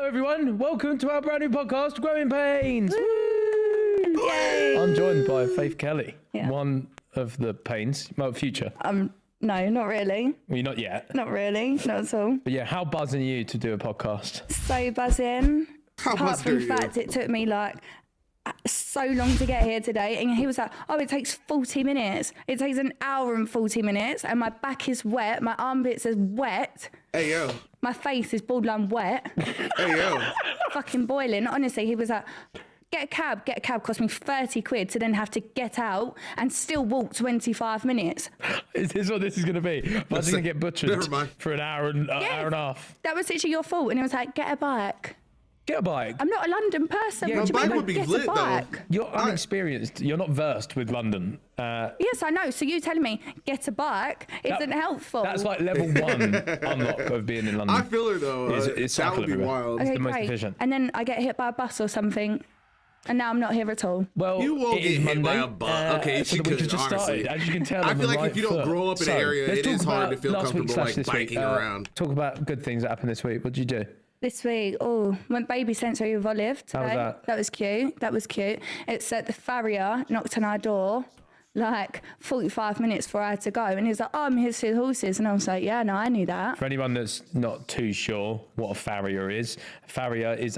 everyone. Welcome to our brand new podcast, Growing Pains. Woo! Yay! I'm joined by Faith Kelly, Yeah. one of the Pains, well, future. No, not really. Well, you're not yet. Not really. Not at all. But yeah, how buzzing are you to do a podcast? So buzzing. How Apart buzzed from are the you? fact it took me like so long to get here today, and he was like, oh, it takes 40 minutes. It takes an hour and 40 minutes, and my back is wet, my armpits is wet, Hey, yo. my face is borderline wet, Hey, yo. fucking boiling. Honestly, he was like, get a cab, cost me 30 quid to then have to get out and still walk 25 minutes. Is this what this is going to be? I'm going to get butchered Never mind. for an hour and hour and a half. That was literally your fault. And he was like, get a bike. Get a bike. I'm not a London person. Yeah, What do my you bike mean? would be Get lit, a though. bike. You're unexperienced. You're not versed with London. Yes, I know. So you telling me get a bike isn't helpful. That's like level 1 unlock of being in London. I feel her, though. It's that would be everywhere. wild. okay, the most great. efficient. And then I get hit by a bus or something, and now I'm not here at all. Well, You won't it is get hit by Monday, a bus. Okay, so she the week has could, just started. honestly. As you can tell, I I'm feel on like right if you don't foot. grow up in an area, let's it talk is hard about to feel last week comfortable, slash like, this week. biking around. Talk about good things that happened this week. What did you do? This week, went baby sensory with Olive today. How was that? That was cute. It's at the farrier knocked on our door like 45 minutes before I had to go, and he was like, oh, I'm here to see the horses, and I was like, yeah, no, I knew that. For anyone that's not too sure what a farrier is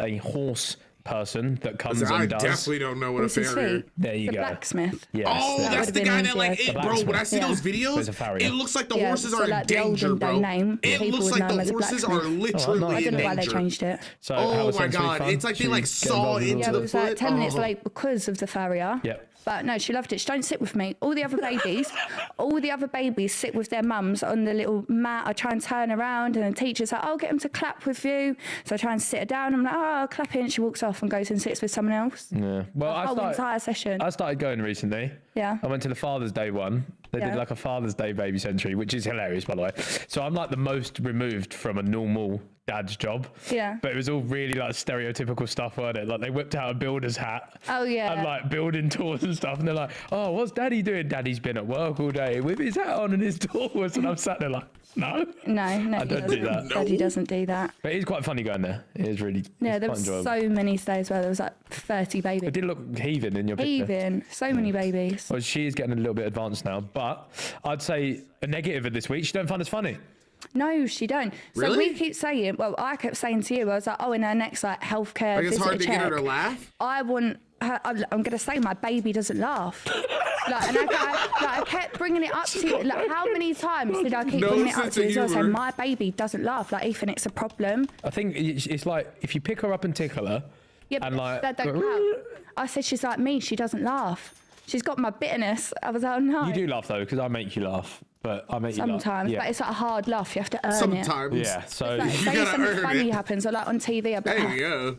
a horse person that comes I and does. definitely don't know what a Horses' farrier. feet. There you the go. Blacksmith. Yes, Oh, there. that's would've the been guy that easier. like, The bro. When I see blacksmith. those There's a videos, farrier. it looks like the Yeah, horses so are in like the danger, olden day bro. name, It people looks would like know him the as a horses are blacksmith. literally nice. I don't know why they danger. changed it. So Oh how was my sensory God, fun? it's like they Should like we get saw involved in into Yeah, all it the was like foot. 10 minutes Oh. late because of the farrier. Yep. But no, she loved it. She don't sit with me. All the other babies sit with their mums on the little mat. I try and turn around, and the teacher's like, oh, get them to clap with you. So I try and sit her down. I'm like, oh, clapping. She walks off and goes and sits with someone else. Yeah. Well, The whole entire session. I started going recently. Yeah. I went to the Father's Day one. They did Yeah. like a Father's Day baby sensory, which is hilarious, by the way. So I'm like the most removed from a normal dad's job. Yeah. But it was all really like stereotypical stuff, weren't it? Like they whipped out a builder's hat. Oh, yeah. And like building tours and stuff. And they're like, oh, what's daddy doing? Daddy's been at work all day with his hat on and his tours. And I'm sat there like, no. No, I don't do that. Daddy doesn't do that. But it is quite funny going there. It is really Yeah, it's there quite was enjoyable. so many days where there was like 30 babies. It did look heaving in your picture. Even so many babies. Well, she is getting a little bit advanced now, but I'd say a negative of this week, she don't find us funny. No, she don't. So Really? we keep saying, well, I kept saying to you, I was like, oh, in her next like healthcare Like it's visitor hard to check, get her to laugh. I want her, I'm going to say my baby doesn't laugh. And I kept bringing it up to you. Like, how many times did I keep No bringing it up sense to you of as well, saying humour. my baby doesn't laugh? Like, Ethan, it's a problem. I think it's like if you pick her up and tickle her, Yeah, and but like, that don't count. I said she's like me. She doesn't laugh. She's got my bitterness. I was like, oh no. you do laugh though, because I make you laugh, but I make you laugh. Sometimes, Yeah. but it's like a hard laugh. You have to earn it. Sometimes. Yeah, so Like, You say gotta something earn funny it. happens, or like on TV, I'll be There like, you go.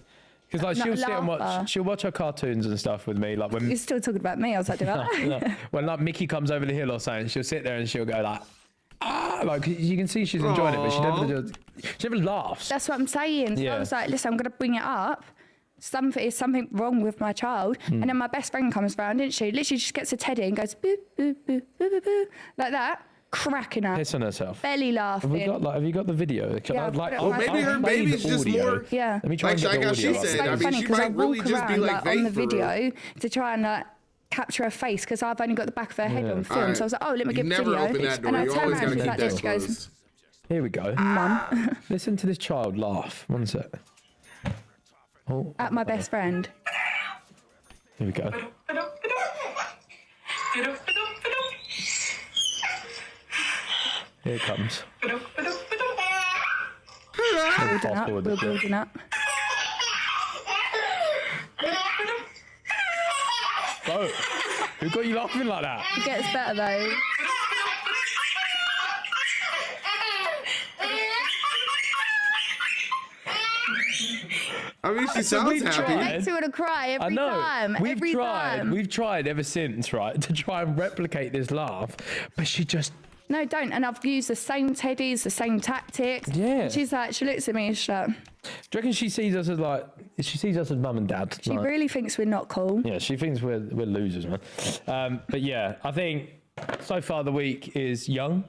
because like not she'll sit and laugher. she'll watch her cartoons and stuff with me, like when you're still talking about me. I was like, do I? when like Mickey comes over the hill or something, she'll sit there and she'll go like, ah, like you can see she's enjoying it, but she never laughs. That's what I'm saying. So Yeah. I was like, listen, I'm going to bring it up. Is something wrong with my child? And then my best friend comes round, didn't she? Literally just gets a teddy and goes, boo, boo, boo, boo, boo, boo, like that, cracking up, Pissing herself. belly laughing. Have you got the video? Yeah, I'd like, I've I'll- got it. Maybe I'll her play the baby's just audio. more. Yeah. Let me try and get Like the how audio. she up. said, It's so I mean, funny she because I might really walk just be around like on the Faith for real. video to try and capture her face because I've only got the back of her head on film. Alright. So I was like, oh, let me You get never video. open that door. And I You turn always around, gotta she's keep like that this. She goes, closed. Here we go. Mum, Listen to this child laugh. One sec. Oh, at my best friend. here we go. Here it comes. Building up, forward we're the clip. building up. Bro, who got you laughing like that? It gets better though. I mean, she sounds we've happy. tried. Makes me want to cry every I know. time. We've every tried. time. We've tried ever since, right, to try and replicate this laugh, but she just. No, don't. And I've used the same teddies, the same tactics. Yeah. And she's like, she looks at me and she's like, Do you reckon she sees us as like? She sees us as mum and dad. she like, really thinks we're not cool. Yeah, she thinks we're losers, man. But yeah, I think so far the week is young.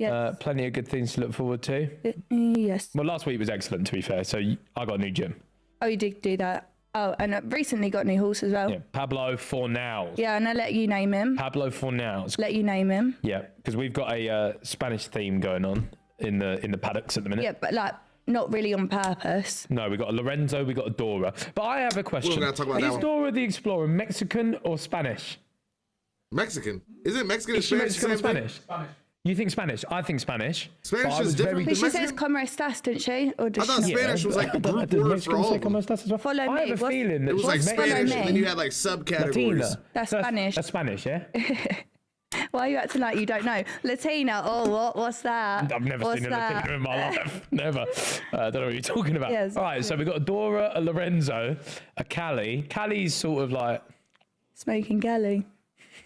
Yes. Plenty of good things to look forward to. Yes. Well, last week was excellent, to be fair. So I got a new gym. Oh, you did do that. Oh, and recently got a new horse as well. Yeah, Pablo Fornals. Yeah, and I let you name him. Pablo Fornals. Let you name him. Yeah, because we've got a Spanish theme going on in the paddocks at the minute. Yeah, but like not really on purpose. No, we got a Lorenzo, we got a Dora. But I have a question. We're gonna talk about that Is one. Dora the Explorer Mexican or Spanish? Mexican. Isn't Mexican and Is she Spanish Mexican the or same thing? Spanish? You think Spanish? I think Spanish. Spanish but I is was different. But she Mexican? says "como estás," didn't she? Or does I thought she not? Spanish was like a group Does word for Mexican all say of como them. estás as well? Follow I me. have a feeling that It was like What's Spanish, follow and me? then you had like subcategories. Latina. That's So Spanish. That's Spanish, yeah? Why are you acting like you don't know? Latina. Oh, what's that? I've never What's seen a that? Latina in my life. Never. I don't know what you're talking about. Yes. All right, so we've got a Dora, a Lorenzo, a Callie. Callie's sort of like, Smoking Kelly.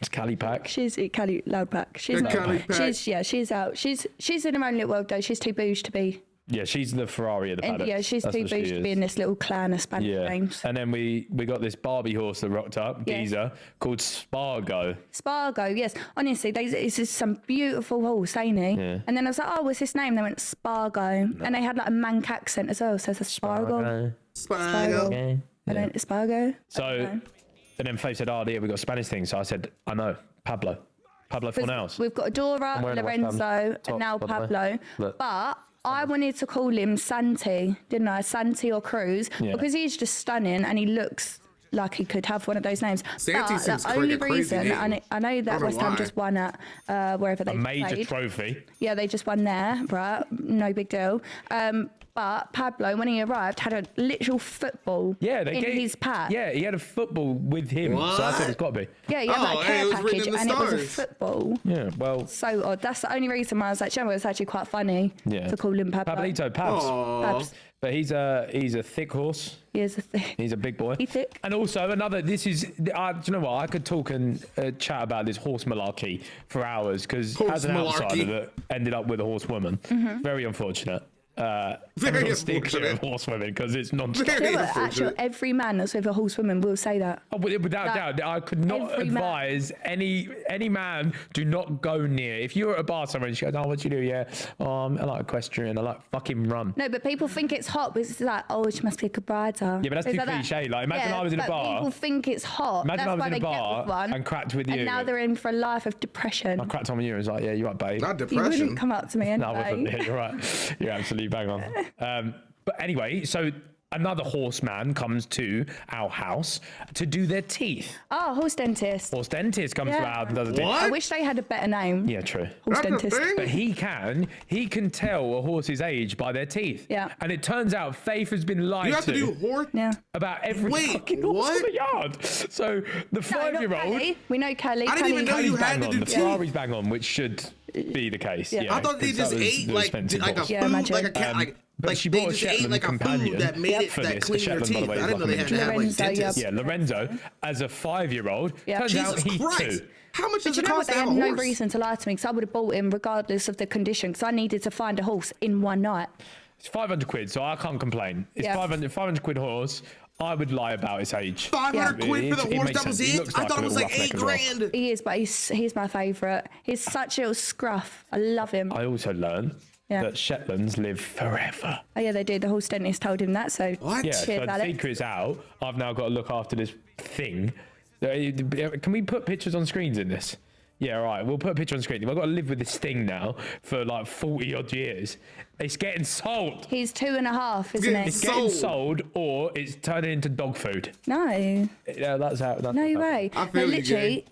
it's Callie pack. She's Kelly Loudpack. She's Yeah, not. Kelly Pack. She's out. She's in her own little world though. She's too bouge to be. Yeah, she's the Ferrari of the And, paddock. yeah, she's too bouge to be in this little clan of Spanish names. And then we got this Barbie horse that rocked up, Yes. geezer, called Spargo. Spargo, yes. Honestly, this is some beautiful horse, ain't he? Yeah. And then I was like, oh, what's his name? They went Spargo. And they had like a Manc accent as well. So it's a Spargo. Spargo. Okay. And then Spargo. So, and then Faith said, oh, yeah, we got a Spanish thing. So I said, I know, Pablo Fornals. We've got Dora, wearing a West Ham Lorenzo, top, and now by the way. Pablo. Look. But I wanted to call him Santi, didn't I? Santi or Cruz, Yeah. because he's just stunning and he looks like he could have one of those names. Santi but seems the only like a crazy reason, name. I know that I don't know West Ham why. just won at wherever they A major played. trophy. Yeah, they just won there, right? No big deal. But Pablo, when he arrived, had a literal football in his pack. Yeah, he had a football with him. So I said it's got to be. Yeah, he had Oh, like a hey, care it was written package in the and it was a stars. football. Yeah, well, So odd. That's the only reason why I was like, it's actually quite funny yeah. to call him Pablo. Pablito, Pabs. Pabs. But he's a thick horse. He is a thing. He's a big boy. He's thick. And also another, do you know what? I could talk and chat about this horse malarkey for hours because Horse as an outsider malarkey. that ended up with a horsewoman, very unfortunate. Very Very stick clear unfortunate. of horsewomen because it's non-stop. Very Yeah, but actually, unfortunate. every man that's with a horsewoman will say that. Oh, without doubt, I could not every man- advise any man do not go near. If you're at a bar somewhere and she goes, "Oh, what do you do?" Yeah, I like equestrian. I like fucking run. No, but people think it's hot, but it's like, oh, she must be a good rider. Yeah, but that's It's too like that. cliche. Like, imagine I was in a but bar. people think it's hot. Imagine That's I was why in a they get bar with one, and cracked with you. and now they're in for a life of depression. I cracked on with you and was like, "Yeah, you're right, babe." Not You depression. wouldn't come up to me No, I anyway. wasn't. Yeah, you're right. You're absolutely bang on. But anyway, so another horseman comes to our house to do their teeth. Oh, horse dentist. Horse dentist comes to Yeah. our house and does a teeth. What? I wish they had a better name. Yeah, true. Horse That's a dentist. thing? But he can tell a horse's age by their teeth. Yeah. And it turns out Faith has been lied You have to do horse. Yeah. about every Wait, fucking horse what? in the yard. So the No, not 5-year-old. Kelly. We know Kelly. I didn't even know Kelly- you Ferrari's had bang to on. do The teeth. Ferrari's bang on, which should be the case. Yeah. Yeah, I thought they 'cause that just was ate the like expensive a horse. Yeah, food, imagine. like a cat. But Like she they bought a just ate Shetland like a companion food that made it for that this. cleaned The your Shetland, by teeth. the way, I is didn't know they like had to have like Lorenzo, yeah. dentists. Yeah, Lorenzo, as a 5-year-old, Yeah. turns out Jesus he Christ! too. How much But does you it know what? cost They to have had a no horse? reason to lie to me because I would have bought him regardless of the condition because I needed to find a horse in one night. It's 500 quid, so I can't complain. It's Yeah. 500 quid horse. I would lie about its age. 500 Yeah. quid for the It horse. makes That was sense. He it. looks I like thought a it was little like roughneck as well. $8,000. He is, but he's my favourite. He's such a little scruff. I love him. I also learned Yeah. that Shetlands live forever. Oh yeah, they do. The horse dentist told him that. So What? Yeah, Cheers, so the Alex. secret's out. I've now got to look after this thing. Can we put pictures on screens in this? Yeah, all right. We'll put a picture on screen. I've got to live with this thing now for like 40 odd years. It's getting sold. he's 2.5, isn't he? It's getting sold, or it's turning into dog food. No, Yeah, that's how. That's no how- way. I No, feel you, literally. Jay.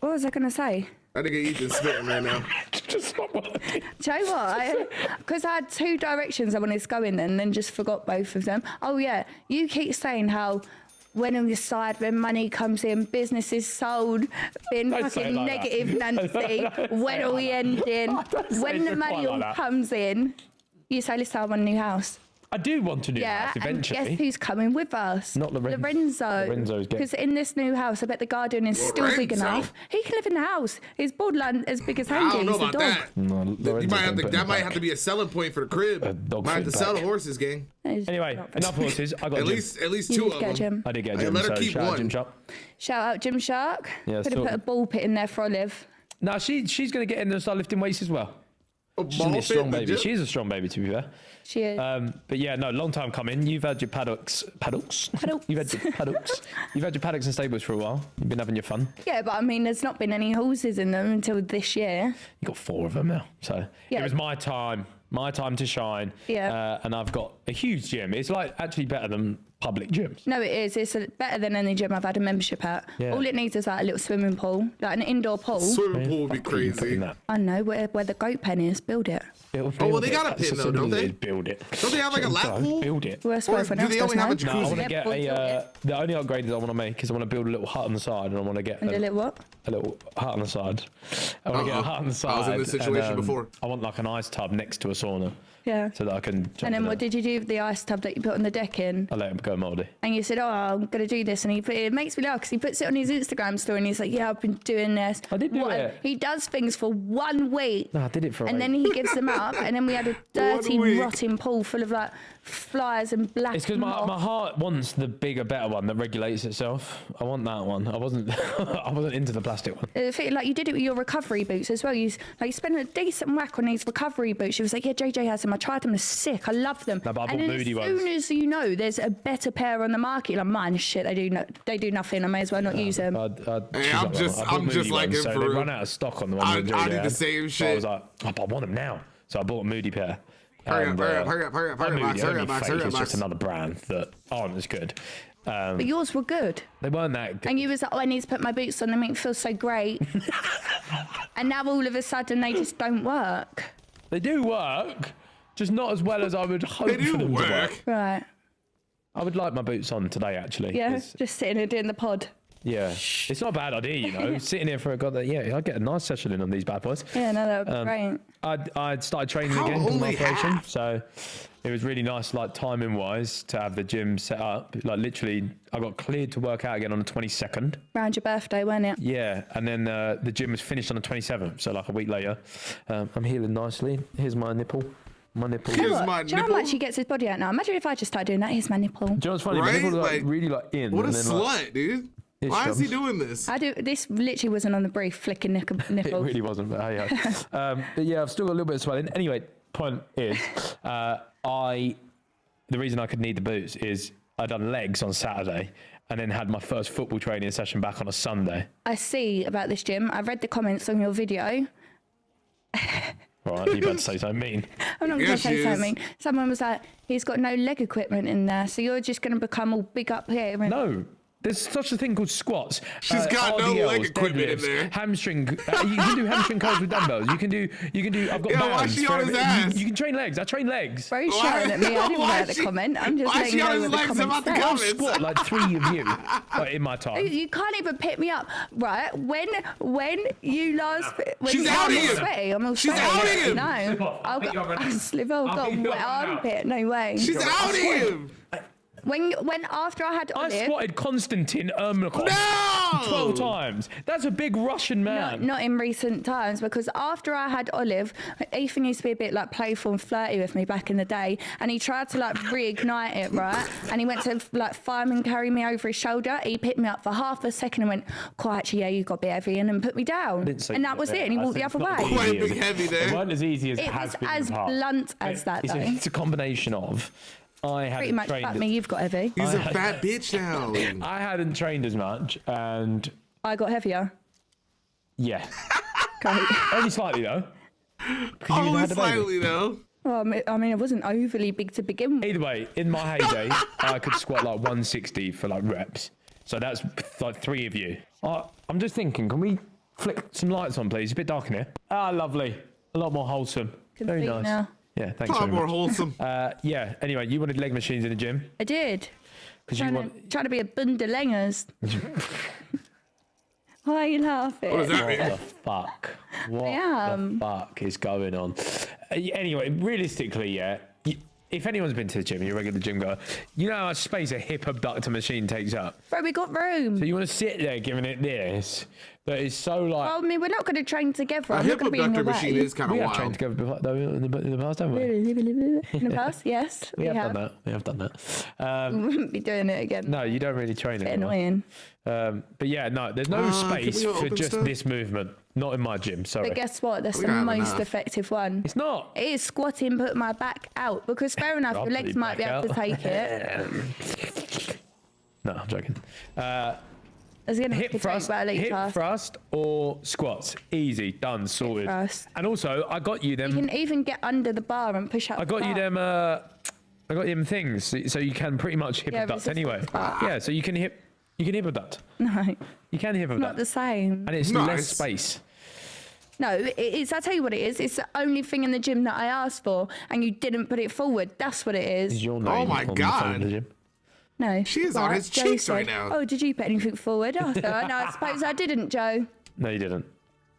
What was I going to say? That nigga Ethan's spitting right now. Just not working. Do you know what? Because I had 2 directions I wanted to go in and then just forgot both of them. Oh, yeah. You keep saying how when on your side, when money comes in, business is sold, being Don't say it fucking like negative that. Nancy. When are we ending? Don't say When the it money quite all like that. comes in, you say, listen, I want a new house. I do want to do Yeah, that and eventually. guess who's coming with us? Not Lorenzo. Lorenzo's getting- Because in this new house, I bet the garden is still big Lorenzo? enough. He can live in the house. His borderline as big as I Handy. don't know He's a about dog. that. No, You Lorenzo's might have gonna to, put that him might back. have to be a selling point for the crib. dog Might have food to sell the back. horses, gang. Anyway, enough horses. I got At a gym. least You 2 did of get a them. gym. I did get a Hey, gym. let her So keep shout out one. Gym Shop. Shout out Jim Shark. Yeah, Could have so- put a ball pit in there for Olive. No, she's going to get in there and start lifting weights as well. A She's a ball strong fit in the baby. gym? She is a strong baby, to be fair. She is. But yeah, no, long time coming. You've had your paddocks. You've had your paddocks. You've had your paddocks and stables for a while. You've been having your fun. Yeah, but I mean, there's not been any horses in them until this year. You got 4 of them now. So Yeah. it was my time to shine. Yeah. And I've got a huge gym. It's like actually better than public gyms. No, it is. It's better than any gym I've had a membership at. Yeah. All it needs is like a little swimming pool, like an indoor pool. Swimming pool would be Putting crazy. that. I know where the goat pen is. Build it. Build Oh, well, they it. got a That's pin, as though, simple don't as it they? is. Build it. Don't they have like a lap Don't pool? Build it. Well, that's what Or everyone do else they does only have now. a No, I jacuzzi? want to Yeah, get build it. the only upgrade that I want to make is I want to build a little hut on the side, and I want to get And a little what? a little hut on the side. I want to get a Uh-oh. hut on the side. I was in this situation and, before. I want like an ice tub next to a sauna, Yeah. so that I can. Jump And then in what it. did you do with the ice tub that you put on the deck in? I let him go mouldy. And you said, oh, I'm going to do this. And it makes me laugh because he puts it on his Instagram story and he's like, yeah, I've been doing this. I did do it. He does things for 1 week. No, I did it for. And then he gives them up. And then we had a dirty, week. rotting pool full of like flies and black It's because my moth. heart wants the bigger, better one that regulates itself. I want that one. I wasn't I wasn't into the plastic one. Like you did it with your recovery boots as well. You spent a decent whack on these recovery boots. She was like, yeah, JJ has them. I tried them. They're sick. I love them. No, but I bought and then moody as ones. soon as you know there's a better pair on the market, like mine, shit, they do nothing. I may as well not use them. Hey, she's I'm got just- one. I bought I'm just Moody like ones, him so for they real. run out of stock on the one. I that do JJ the had. same So I shit. was like, oh, but I want them now. So I bought a Moody pair. Hurry up, And, hurry up, hurry up, hurry up, not hurry up, Moody, Max, hurry only up, Max, fake, hurry up, it's just Max. another brand that aren't as good. But yours were good. They weren't that good. And you was like, oh, I need to put my boots on. They make me feel so great. And now all of a sudden they just don't work. They do work, just not as well as I would hope They do for them to work. work. Right. I would like my boots on today, actually. Yeah. 'cause- Just sitting here doing the pod. Yeah, it's not a bad idea, you know. Sitting here for a god, yeah, I'd get a nice session in on these bad boys. Yeah, no, that would be great. I'd started training How again because of my only operation, half? so it was really nice, like timing wise, to have the gym set up. Like literally, I got cleared to work out again on the 22nd. Round your birthday, wasn't it? Yeah, and then the gym was finished on the 27th, so like a week later. I'm healing nicely. Here's my nipple. My nipple. Here's What? my Do you know how nipple. much he gets his body out now? Imagine if I just started doing that. Here's my nipple. Do you know what's funny? My Right? nipple's like, Like, really like in. What a and then, like, slut, dude. It Why is he shows. doing this? I do. This literally wasn't on the brief. Flicking It nipple. really wasn't, but hey, but yeah, I've still got a little bit of swelling. Anyway, point is, the reason I could need the boots is I done legs on Saturday and then had my first football training session back on a Sunday. I see about this gym. I've read the comments on your video. Right, you about to say something mean. I'm not going to Yes, say she something. is. Someone was like, he's got no leg equipment in there, so you're just going to become all big up here. And No. There's such a thing called squats. She's got no leg RDLs, equipment in deadlifts, there. Hamstring. You can do hamstring curls with dumbbells. You can do. I've got Yeah, why bands. she for on his every- ass? You can train legs. I train legs. Bro's Why- shouting at me. I didn't why read the she- comment. I'm just why letting she you on know his what the legs comments about the say. I'll comments? squat like 3 of you in my time. You can't even pick me up, right? When you last, when She's you outing I'm all him. sweaty. I'm all She's sweaty. outing him. No, Slip off. I'll pick you up right now. I've got pick a you up wet right now. armpit. No way. She's outing him. When after I had I Olive, squatted Konstantin Ermakov No! 12 times. That's a big Russian man. not in recent times, because after I had Olive, Ethan used to be a bit like playful and flirty with me back in the day, and he tried to like reignite it, right? And he went to like fireman carry me over his shoulder. He picked me up for half a second and went, "Quite actually, yeah, you got a bit heavy," and then put me down. Didn't say And you that were was there. it. And he I walked said the it's other not way. easy Quite as big heavy there. It weren't as easy as it It has was been in as the past. blunt as that, It's though. it's a combination of I Pretty hadn't much trained. fuck me, you've got heavy. He's a fat bitch now. I hadn't trained as much, and I got heavier. yeah, Great. only slightly though. 'Cause you Only had a baby. slightly though. Well, I mean, it wasn't overly big to begin with. Either way, in my heyday, I could squat like 160 for like reps. So that's like 3 of you. I'm just thinking, can we flick some lights on, please? It's a bit dark in here. Ah, lovely. A lot more wholesome. Can Very speak nice. now. Yeah, thanks A lot very more much. wholesome. Yeah. Anyway, you wanted leg machines in the gym I did. because you Trying to be a bundelengers. Why are you laughing? What does that What mean? the fuck? What am. the fuck is going on? Anyway, realistically, yeah. If anyone's been to the gym, you're a regular gym goer, you know how much space a hip abductor machine takes up. Bro, we got room. So you want to sit there giving it this, but it's so like. Well, I mean, we're not going to train together. A I'm not hip going to be in abductor your machine way. is kind of we have trained wild. together before, though, in the past, haven't we? In the past, yes, We have done that. We have done that. We wouldn't be doing it again. No, you don't really train Bit anymore. annoying. But yeah, no, there's no Can space we for open just stuff? this movement. Not in my gym, sorry. But guess what? That's We the don't have most enough. effective one. It's not. It is squatting, put my back out. Because fair enough, I'll your legs put your might be back able to out. take it. No, I'm joking. I was going to make a Hip joke thrust, about elite hip class. thrust or squats. Easy, done, sorted. thrust. And also, I got you them. You can even get under the bar and push up. I got you them. I got you them things, so you can pretty much hip Yeah, abduct resistance anyway. bar. Yeah, so you can hip abduct. No, You can hip not abduct, the same. and it's Nice. less space. No, it is. I'll tell you what it is. It's the only thing in the gym that I asked for, and you didn't put it forward. That's what it Is is. your name Oh my on the God. phone in the gym? No. She is on his Joe cheeks said, right now. Oh, did you put anything forward? Oh, so, no, I suppose I didn't, Joe. No, you didn't.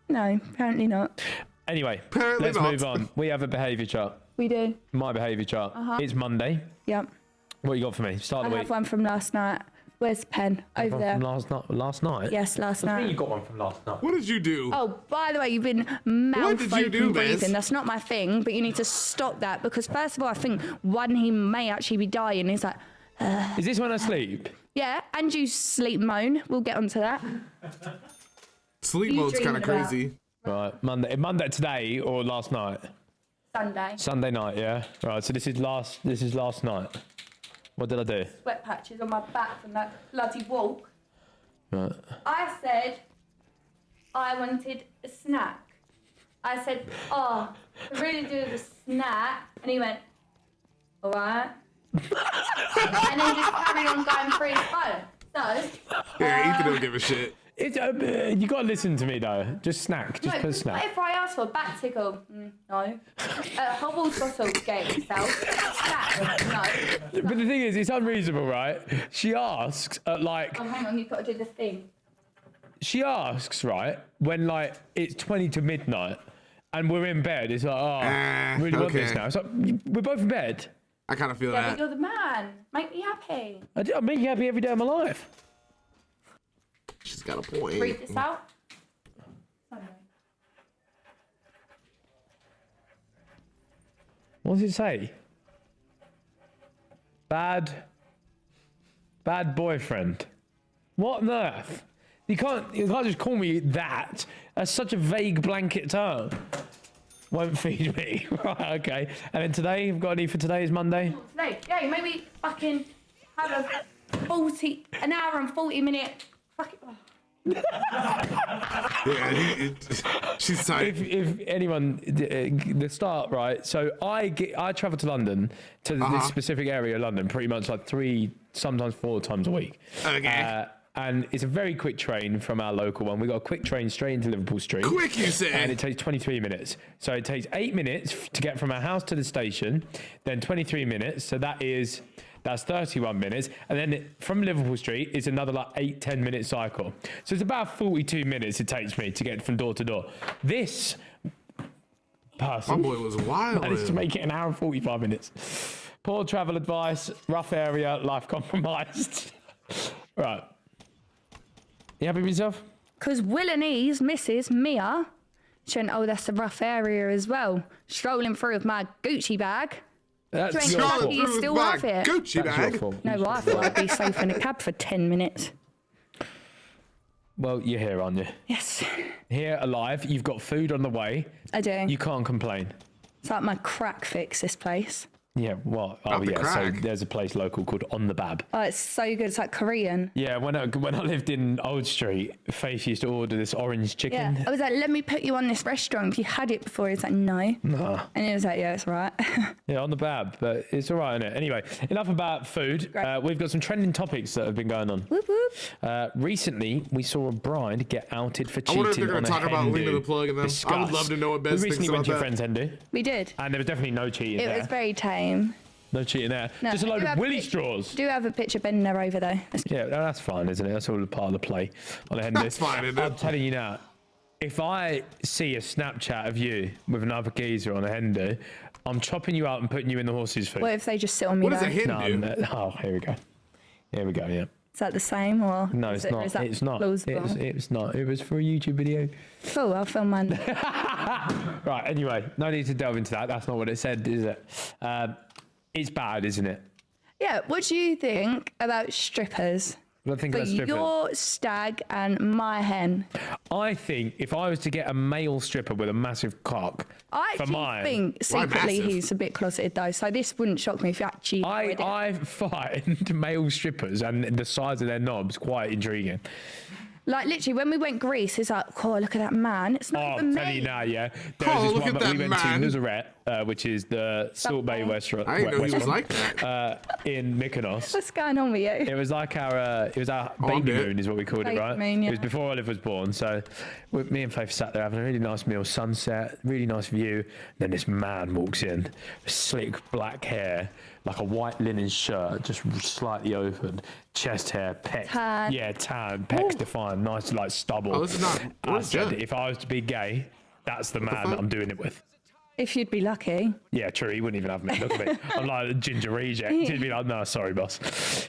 No, apparently not. Anyway, Apparently let's not. move on. We have a behaviour chart. We do. My behaviour chart. It's Monday. Yep. What you got for me? Start I of the have week. one from last night. Where's the pen? Over One there. from last night. Yes, last I think you night. got one from last night. What did you do? Oh, by the way, you've been mouth did you do, open Liz? breathing. That's not my thing, but you need to stop that because first of all, I think one, he may actually be dying. He's like, Is this when I sleep? yeah, and you sleep moan. We'll get onto that. Sleep you mode's kind of dreaming about? crazy. Right, Monday today or last night? Sunday. Sunday night, yeah. Right, so this is last night. What did I do? Sweat patches on my back from that bloody walk. Right. I said I wanted a snack. I said, oh, I really do the snack. And he went, all right. And then just carried on going through his phone. So, Yeah, Ethan don't give a shit. It's you gotta listen to me though. Just snack. Just no, put what snack. if I asked for a back tickle? No. A hot water bottle gave himself. Snack? No. But the thing is, it's unreasonable, right? She asks at like Oh, hang on, you've got to do the thing. she asks right when like it's 20 to midnight and we're in bed. It's like, oh, I really want this okay. now. It's like we're both in bed. I kind of feel Yeah, that. but you're the man. Make me happy. I make you happy every day of my life. She's got a point. Read this out. Sunday. What does it say? Bad boyfriend. What on earth? You can't just call me that. That's such a vague blanket term. Won't feed me. Right, okay. And then today, you've got any for today is Monday? Today, yeah, maybe fucking have an hour and 40 minute. Fucking. Oh. Yeah, she's tight. If anyone, the start, right? So I travel to London, to this specific area of London, pretty much like 3, sometimes 4 times a week. Okay. And it's a very quick train from our local one. We got a quick train straight into Liverpool Street. Quick, you said. And it takes 23 minutes. So it takes 8 minutes to get from our house to the station, then 23 minutes. So that's 31 minutes. And then from Liverpool Street, it's another like 8-10 minute cycle. So it's about 42 minutes it takes me to get from door to door. This My person boy was wild. managed to make it an hour and 45 minutes. Poor travel advice, rough area, life compromised. Right. You happy with yourself? Because Will and E's Mrs. Mia, she went, oh, that's a rough area as well. Strolling through with my Gucci bag. That's Drink your coffee. fault. You still have it? Gucci That's your bag. fault. No, I thought I'd be safe in a cab for 10 minutes. Well, you're here, aren't you? Yes, Here, alive. You've got food on the way. I do. You can't complain. It's like my crack fix, this place. Yeah, what? Oh, Up the yeah. So crack. there's a place local called On the Bab. Oh, it's so good. It's like Korean. Yeah, when I lived in Old Street, Faith used to order this orange chicken. Yeah. I was like, let me put you on this restaurant. If you had it before, he's like, no. Nah. And he was like, yeah, it's all right. Yeah, On the Bab, but it's all right, isn't it? Anyway, enough about food. Great. We've got some trending topics that have been going on. Whoop, whoop. Recently, we saw a bride get outed for I cheating wonder if they're on gonna a talk about hen Link to do. the Plug and them. I would Discuss. love to know what Bez We recently thinks went to your about friend's hen do, We did. and there was definitely no cheating It there. was very tame. No cheating there. No, Just a I load do of have a willy pic- straws. Do have a picture Ben there over though. Yeah, that's fine, isn't it? That's all a part of the play on a hen do. That's fine, isn't it? I'm telling you now, if I see a Snapchat of you with another geezer on a hen do, I'm chopping you out and putting you in the horse's food. What if they just sit on me What is though? a hen No, do? no, oh, here we go. Here we go, yeah. Is that the same or? No, is it's it- not. is that It's not. plausible? It's not. It was for a YouTube video. Cool, I'll film mine. Right, anyway, no need to delve into that. That's not what it said, is it? It's bad, isn't it? Yeah, what do you think about strippers? I think for that's strippers. your stag and my hen. I think if I was to get a male stripper with a massive cock I for actually mine, think secretly massive? he's a bit closeted though, so this wouldn't shock me if you actually enjoyed it. I find male strippers and the size of their knobs quite intriguing. Like literally, when we went Greece, it's like, oh, look at that man. It's not Oh, even I'm me. telling you now, yeah. There Oh, was this look one at that we that went man. to Nazareth, which is the Salt Bay Okay. restaurant. I didn't know he was restaurant, like that. in Mykonos. What's going on with you? It was like our I'm baby dead. moon is what we called it, Baby right? moon, yeah. It was before Olive was born. So me and Faith sat there having a really nice meal, sunset, really nice view. Then this man walks in, slick black hair, like a white linen shirt, just slightly open, chest hair, pecs. Tan. Yeah, tan, pecs defined, nice like stubble. Oh, this is not. I Where's said, Jen? if I was to be gay, that's the man that I'm doing it with. If you'd be lucky. Yeah, true. He wouldn't even have me. Look at me. I'm like a ginger reject. He'd be like, no, sorry, boss.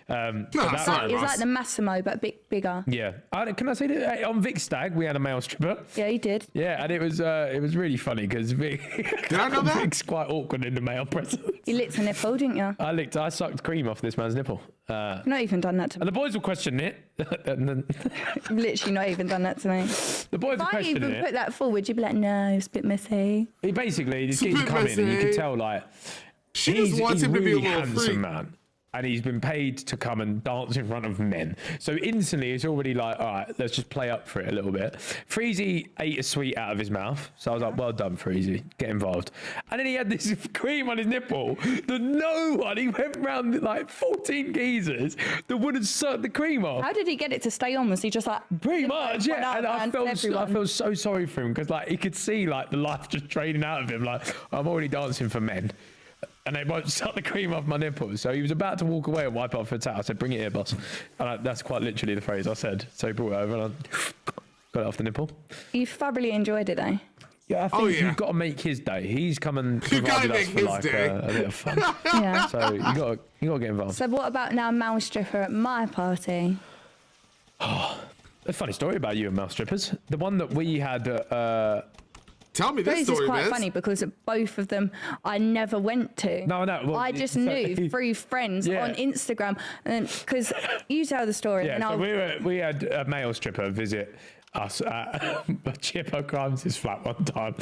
But that sorry, man- He's boss. like the Massimo, but a bit bigger. yeah. Can I say that on Vic's stag we had a male stripper? Yeah, he did. Yeah, and it was really funny because Vic, Did I know that? Vic's quite awkward in the male presence. You licked a nipple, didn't you? I sucked cream off this man's nipple. You've not even done that to And me. the boys were questioning it. And then You've literally not even done that to me. the boys were If I questioning even it. put that forward, you'd be like, no, it's a bit messy. He basically just It's a gets to bit come in and you can messy. tell like She just wants he's him to be a really little handsome freak. man. And he's been paid to come and dance in front of men. So instantly it's already like, all right, let's just play up for it a little bit. Freezy ate a sweet out of his mouth. So I was like, well done, Freezy. Get involved. And then he had this cream on his nipple that no one, he went round like 14 geezers that wouldn't suck the cream off. How did he get it to stay on? Was he just like... Pretty much, one yeah. up And I and felt, everyone? I felt so sorry for him because like he could see like the life just draining out of him. Like, I'm already dancing for men. And they won't suck the cream off my nipples. So he was about to walk away and wipe it off a towel. I said, bring it here, boss. And that's quite literally the phrase I said. So he brought it over and I got it off the nipple. You thoroughly enjoyed it, though. Yeah, I think Oh, yeah. you've got to make his day. He's come and You gotta provided us make for his like day. a bit of fun. Yeah. So you got to get involved. So what about now male stripper at my party? A funny story about you and mouth strippers. The one that we had Tell me this This is story, quite Biz. funny because both of them I never went to. No, well, I just so- knew through friends Yeah. on Instagram. Because you tell the story Yeah, and so I'll... we had a male stripper visit us at Chippo Grimes' flat one time,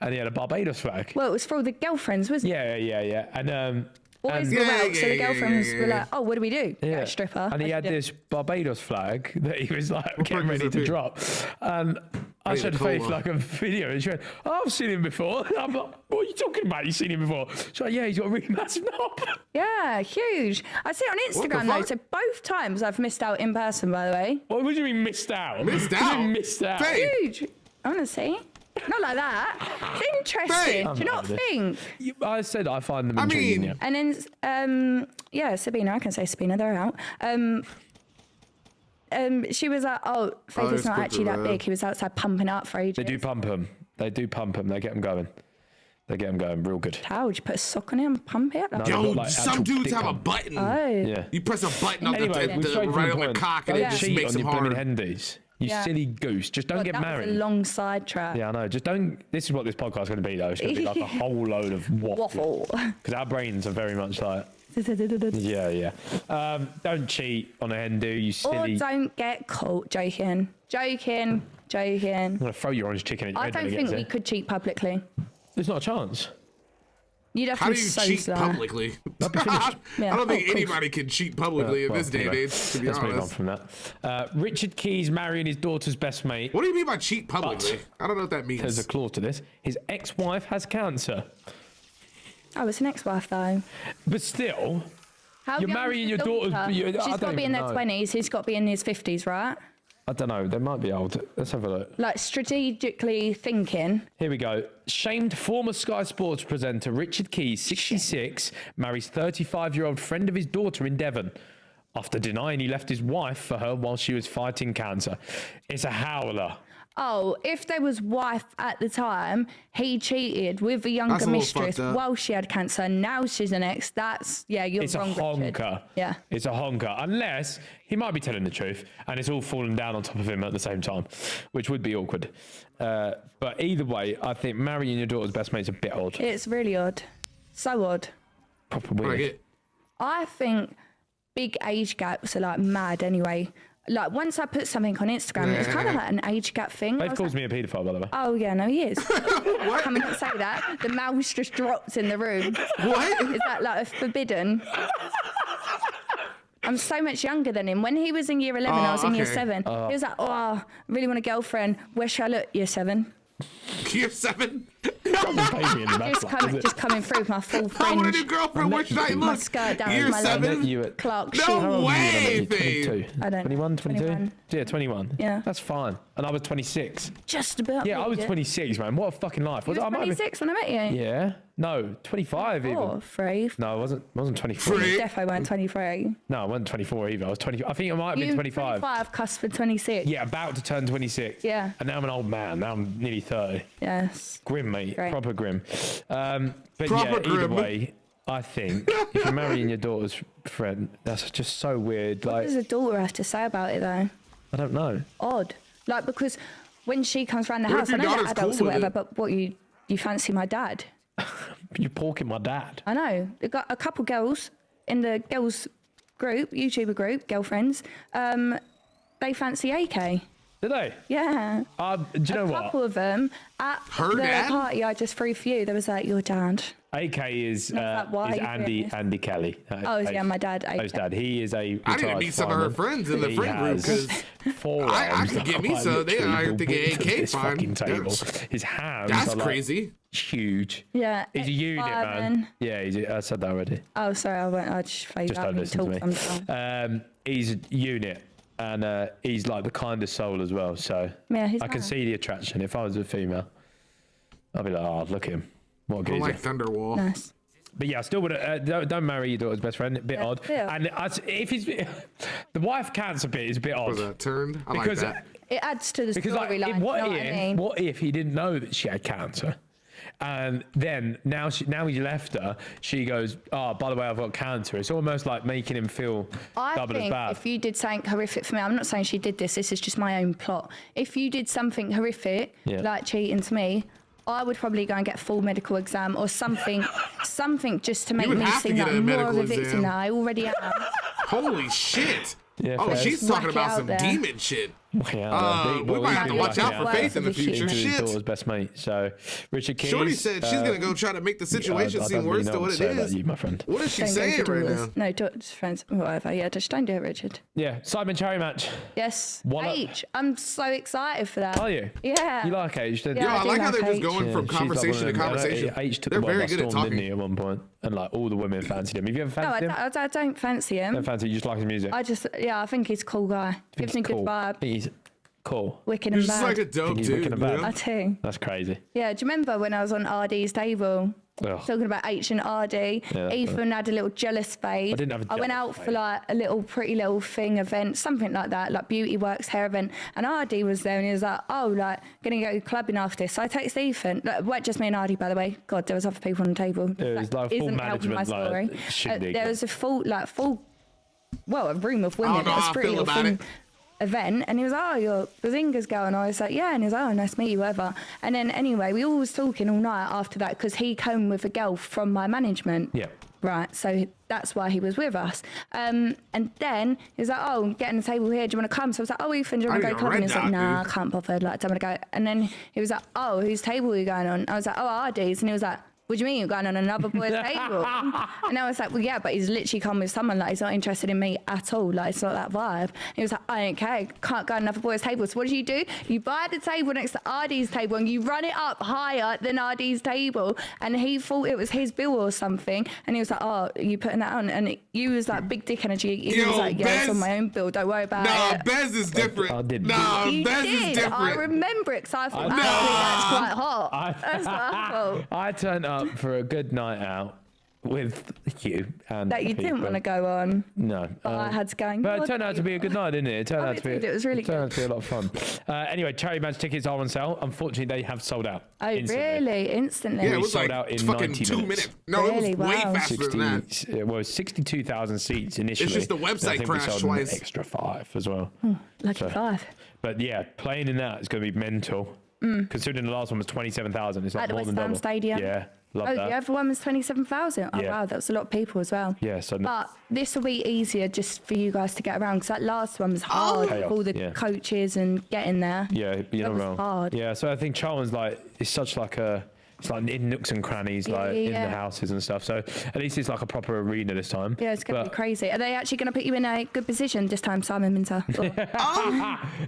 and he had a Barbados flag. Well, it was for all the girlfriends, wasn't it? Yeah. And Boys and- were Yeah, out, so the yeah, girlfriends yeah, were yeah. like, oh, what do we do? Get a stripper. And he I had said, this Barbados flag that he was like getting flag was ready it to big? drop. And I need a showed Faith cola. like a video, and she went, "Oh, I've seen him before." And I'm like, "What are you talking about? You've seen him before?" She's like, "Yeah, he's got a really massive knob." Yeah, huge. I see it on Instagram though, fuck? so both times I've missed out in person, by the way. What do you mean missed out? Missed What do you out? mean missed out? Faith. Huge. Honestly. Not like that. It's interesting. Babe. Do you not I'm not think? I said I find them I intriguing. mean- yeah. And then, yeah, Sabina, I can say Sabina, they're out. She was like, oh, Faith is it's not good actually to that know. big. He was outside pumping it up for ages. They do pump them. They do pump them. They get them going. They get them going real good. How would you put a sock on it and pump it? Like, No. Yo, They've got, like, some actual dudes dick have a pump. button. oh. Yeah. You press a button on Anyway, the, we're straight from right the on the point. cock and Don't it just cheat makes on them your blooming hard. hendies. You Yeah. silly goose. Just don't God, get that married. was a long sidetrack. Yeah, I know. Just don't. This is what this podcast is going to be, though. It's going to be like a whole load of waffle. Waffle. Because our brains are very much like, yeah. Don't cheat on a hen do, you Or silly. don't get caught. Joking. I'm going to throw your orange chicken at your I head when don't it think gets we it. could cheat publicly. There's not a chance. You'd have How to do be you so cheat slow. publicly? Yeah, I don't think of course. anybody can cheat publicly in Well, this day and anyway, age, to be let's move on honest. from that. Richard Key's marrying his daughter's best mate. What do you mean by cheat publicly? I don't know what that means. There's a clause to this. His ex-wife has cancer. Oh, it's an ex-wife though. But still, How You're young marrying is your the daughter's- daughter? I She's got don't to be in even their know. 20s. He's got to be in his 50s, right? I don't know, they might be old. Let's have a look. Like strategically thinking. Here we go. Shamed former Sky Sports presenter Richard Key, 66, marries 35-year-old friend of his daughter in Devon after denying he left his wife for her while she was fighting cancer. It's a howler. Oh, if there was wife at the time, he cheated with a younger That's a little mistress fucked up. while she had cancer. Now she's an ex. That's, yeah, you're It's a wrong, Richard. honker. Yeah. It's a honker. Unless he might be telling the truth and it's all falling down on top of him at the same time, which would be awkward. But either way, I think marrying your daughter's best mate's a bit odd. It's really odd. So odd. Proper Like weird. it. I think big age gaps are like mad anyway. Like once I put something on Instagram, it's kind of like an age gap thing. They've called me a paedophile, by the way. Oh yeah, no, he is. What? Can we not say that? The mouse just dropped in the room. What? Is that like a forbidden? I'm so much younger than him. When he was in year 11, I was in year 7. He was like, oh, I really want a girlfriend. Where shall I look? Year 7. Year 7? Just coming through with my full fringe. I want a new girlfriend. Where should I look? My skirt down Year with my 7? Clark No shoe. way, babe. 22. I don't 21, 22? 21. Yeah, 21. Yeah. That's fine. And I was 26. Just about. Yeah, I was 26, man. What a fucking life. You was 26 when I met you? Yeah. No, 25 even. Oh, 3. No, I wasn't 24. Free. Defo weren't 23. No, I wasn't 24 either. I was 20. I think I might have been 25. 25, cusp for 26. Yeah, about to turn 26. Yeah. And now I'm an old man. Now I'm nearly 30. Yes. Grim, mate. Great. Proper grim. But Proper yeah, either grim. way, I think if you're marrying your daughter's friend, that's just so weird. What Like, does a daughter have to say about it though? I don't know. Odd. Like, because when she comes round the What house, if I your know they're daughter's adults cool or with whatever, it? but what, you fancy my dad? You're porking my dad. I know. They've got a couple girls in the girls group, YouTuber group, girlfriends. They fancy AK. Did they? Yeah. Do you know A what? couple of them at Her the dad? party I just threw for you. There was like, your dad. AK is that why you Andy Kelly. Oh, yeah, my dad, AK. His dad. He is a I need to retired meet some of her fireman. friends in the He friend group has because forearms I could that get me are some. They literally are the thinking width of AK this fine. fucking table. Yes. His hands That's are like crazy. huge. Yeah. He's a unit, man. fireman. Yeah, I said that already. Oh, sorry, I just fade Just out don't and listen to talk me. sometimes. He's a unit, and he's like the kindest soul as well. So Yeah, he's I can nice. see the attraction. If I was a female, I'd be like, oh, look at him. What a I geezer. like Thunderwall. Nice. But yeah, I still would. Don't marry your daughter's best friend. A bit odd. yeah. And if he's the wife cancer bit is a bit Was odd. that turned? I like Because that. It adds to the because like, storyline. what you know if what I mean? what if he didn't know that she had cancer, and then now he left her. She goes, oh, by the way, I've got cancer. It's almost like making him feel I double as think bad. if you did something horrific for me, I'm not saying she did this. This is just my own plot. If you did something horrific, Yeah. like cheating to me, I would probably go and get a full medical exam or something, something just to make would me have to seem get like a more of medical a victim exam. than I already am. Holy shit. Yeah, Oh, fair. she's Just talking whack it about out some there. demon shit. Yeah, We might have to watch out for Faith in the future. Into his Shit. daughter's best mate. So Richard Keys. Shorty said she's gonna go try to make the situation I seem don't worse really know than what to it say about is. you, my friend. What is she Don't go saying for right daughters. now? No, daughters, friends, whatever. Yeah, just don't do it, Richard. Yeah, Simon Cherry match. Yes. One up. H. I'm so excited for that. Are you? Yeah. You like H, didn't Yeah, you? Yo, I do like how like they're just H. going from She's like conversation one to of them- conversation. H took They're the world very by good at storm, didn't talking. he, at one point? And like all the women fancied him. Have you ever No, fancied him? I don't fancy him. Don't fancy. You just like his music. I think he's a cool guy. Gives me He's good cool. vibe. He's cool. Wicked He's and just bad. like a dope He's dude. wicked and you bad. know? I too. That's crazy. Yeah, do you remember when I was on RD's table Ugh. talking about H and RD? Yeah, Ethan had a little jealous phase. I didn't have a I went jealous out for like a little pretty little thing event, something like that, like Beauty Works hair event. And RD was there and he was like, oh, like, gonna go clubbing after this. So I text Ethan. Like, weren't just me and RD, by the way. God, there was other people on the table. It was like full isn't helping my management, like, story. shindig. There was a full, well, a room of women. I don't know It was how I pretty feel little about thing. it. Event, and he was like, oh, you're Bazinga's girl, and I was like, yeah, and he was like, oh, nice to meet you, whatever. And then anyway, we all was talking all night after that because he came with a girl from my management. Yeah. Right, so that's why he was with us. And then he was like, oh, I'm getting a table here, do you want to come? So I was like, oh, Ethan, do you want I to need go a clubbing? red He's like, dot, nah, dude. I can't bother, like, don't want to go. And then he was like, oh, whose table are you going on? I was like, oh, RD's. And he was like, what do you mean you're going on another boy's table? And I was like, well, yeah, but he's literally come with someone, like, he's not interested in me at all. Like, it's not that vibe. And he was like, I don't care, can't go on another boy's table. So what do? You buy the table next to RD's table and you run it up higher than RD's table. And he thought it was his bill or something. And he was like, oh, you putting that on? And you was like, big dick energy. He Yo, was like, yeah, it's Bez- on my own bill, don't worry about Nah, it. Bez is different. I didn't. Nah, You Bez is did. different. I remember it because I thought, No. actually, that's quite hot. That's what I thought. I turned up for a good night out with you and That you didn't people. want to go on. No. But I had to go. But it turned out to be a good night, didn't it? It turned Oh, out it to be. did. It was really turned out to be a lot of fun. Anyway, charity match tickets are on sale. Unfortunately, they have sold out. Oh, instantly. really? Instantly? Yeah, it We was sold like out in fucking 90 2 minutes. minutes. No, Really? it was way Wow. faster than that. 60, it was 62,000 seats initially. just the And I website think we crashed sold twice. An extra 5 as well. Lucky So- 5. But yeah, playing in that is going to be mental. Considering the last one was 27,000, it's like At the more West than Ham double. Stadium? Yeah, Love Oh, that. the other one was 27,000. Oh, Yeah. wow, that was a lot of people as well. Yeah, so But this will be easier just for you guys to get around because that last one was hard with all the Yeah. coaches and getting there. yeah, you That know, was wrong. hard. Yeah, so I think Charlton's like it's such like a. It's like in nooks and crannies, like in the houses and stuff. So at least it's like a proper arena this time. Yeah, it's going to But- be crazy. Are they actually going to put you in a good position this time, Simon Minter?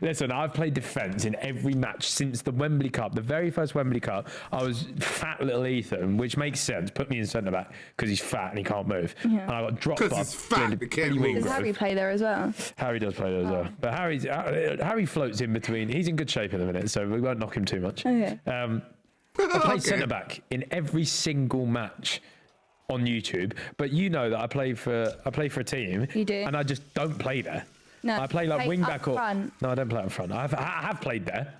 Listen, I've played defence in every match since the Wembley Cup, the very first Wembley Cup. I was fat little Ethan, which makes sense. Put me in centre back because he's fat and he can't move. And I got dropped 'Cause by he's fat, he can't Billy move. Does Wingrove. Harry play there as well? Harry does play there as well, but Harry floats in between. He's in good shape at the minute, so we won't knock him too much. Okay. I played Okay. centre back in every single match on YouTube, but you know that I play for a team. You do. And I just don't play there. No, I play like play wing up back or front. no, I don't play up front. I have played there.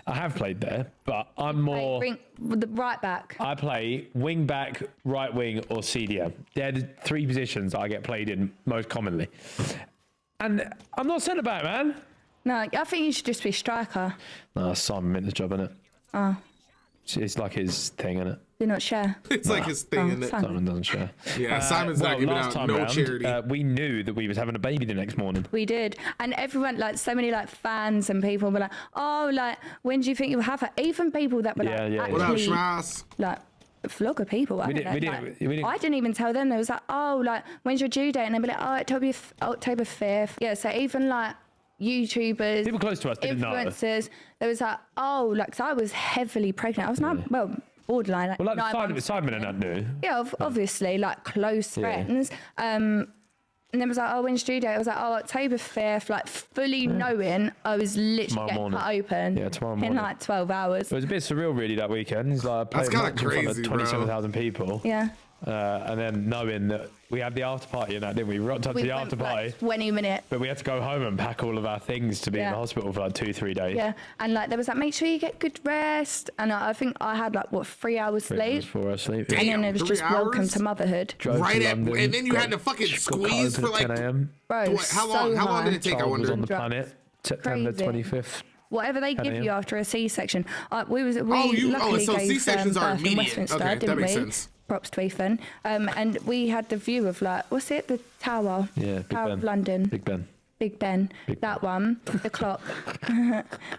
I have played there, but I'm more. With the right back. I play wing back, right wing, or CDM. They're the three positions I get played in most commonly. And I'm not centre back, man. No, I think you should just be striker. No, Simon Minter's job, isn't it? Oh, It's like his thing, isn't it? do not share. It's like his thing, isn't it? Simon. Simon doesn't share. Yeah, Simon's not giving last out time no round, charity. we knew that we was having a baby the next morning. We did. And everyone, like, so many, like, fans and people were like, oh, like, when do you think you'll have it? Even people that were, like, Yeah, yeah, yeah. What up, actually, Schmass? like, vlog of people. I didn't- I didn't even tell them. They was like, oh, like, when's your due date? And they'd be like, oh, October 5th. Yeah, so even, like, YouTubers, People close to us didn't know. influencers, there was like, oh, like, 'cause I was heavily pregnant. I was not, well, borderline. Like Well, like 9 months Simon and that knew. Yeah, obviously, like close friends. And then was like, oh, when's due date? I was like, oh, October 5th, like fully knowing I was literally Tomorrow getting morning. cut open Yeah, tomorrow in morning. like 12 hours. It was a bit surreal, really, that weekend. It's like I That's played a kinda match in front crazy, of bro. 27,000 people. Yeah. And then knowing that we had the after party and that, didn't we? We rocked up to We the went after for party, like 20 minutes. but we had to go home and pack all of our things to be in Yeah. the hospital for like 2-3 days. Yeah. And like, there was like, make sure you get good rest. And I think I had like, what, 3 hours sleep? 4 hours sleep. Damn. And then it was 3 just welcome hours? to motherhood. Drove Right to at- London, and then you had to fucking got cut squeeze open for, at like, 10 a.m. Bro, How long? How long did it take? I Child was wonder. on the Drugs. planet. September Crazy. 25th. Whatever they 10 give a.m. you after a C-section. We was Oh, so gave C-sections are birth in immediate. Westminster, Okay, that didn't makes we? sense. Props to Ethan. And we had the view of like, what's it? The Tower. Yeah, Big Tower Ben. of London. Big Ben. Big Ben. Big That one. The clock.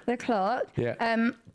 The clock. Yeah.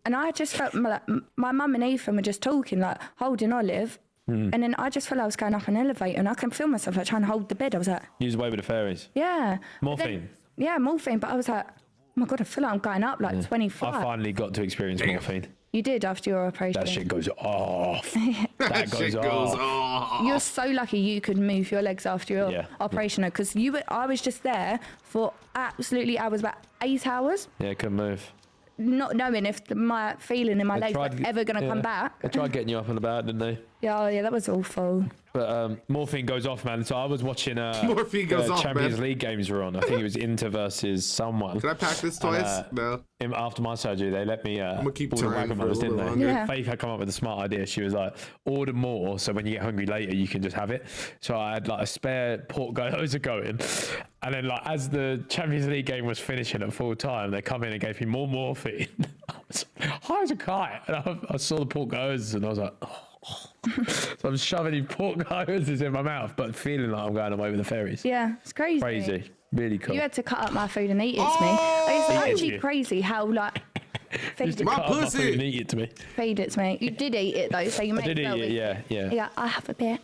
And I just felt like my mum and Ethan were just talking, like holding Olive. Hmm. And then I just felt like I was going up an elevator and I can feel myself like trying to hold the bed. I was like, Use away with the fairies. yeah. But Morphine. yeah, morphine. But I was like, oh my God, I feel like I'm going up like 25. I finally got to experience morphine. You did after your operation. That shit goes off. That Shit goes goes off. off. You're so lucky you could move your legs after your Yeah. operation because I was just there for absolutely hours, about 8 hours, Yeah, couldn't move. not knowing if my feeling in my legs were ever going to come back. They tried getting you up and about, didn't they? Yeah, oh yeah, that was awful. But morphine goes off, man. So I was watching Morphine goes off, Champions man. League games were on. I think it was Inter versus someone. Can I pack this twice? No. After my surgery, they let me gonna keep order trying wagon for a rollers, didn't little they? longer. Yeah. Faith had come up with a smart idea. She was like, order more, so when you get hungry later, you can just have it. So I had like a spare pork goes going, and then like as the Champions League game was finishing at full time, they come in and gave me more morphine. I was high as a kite, and I saw the pork goes, and I was like, oh. So I'm shoving these pork goes in my mouth, but feeling like I'm going away with the fairies. Yeah, it's crazy. Crazy, really cool. You had to cut up my food and eat it to me. It's Eat it to actually you. crazy how like Used to My cut up pussy. food and eat it to me. feed it to me. You did eat it though, so you I made did eat well it, with yeah. Yeah, I have a bit.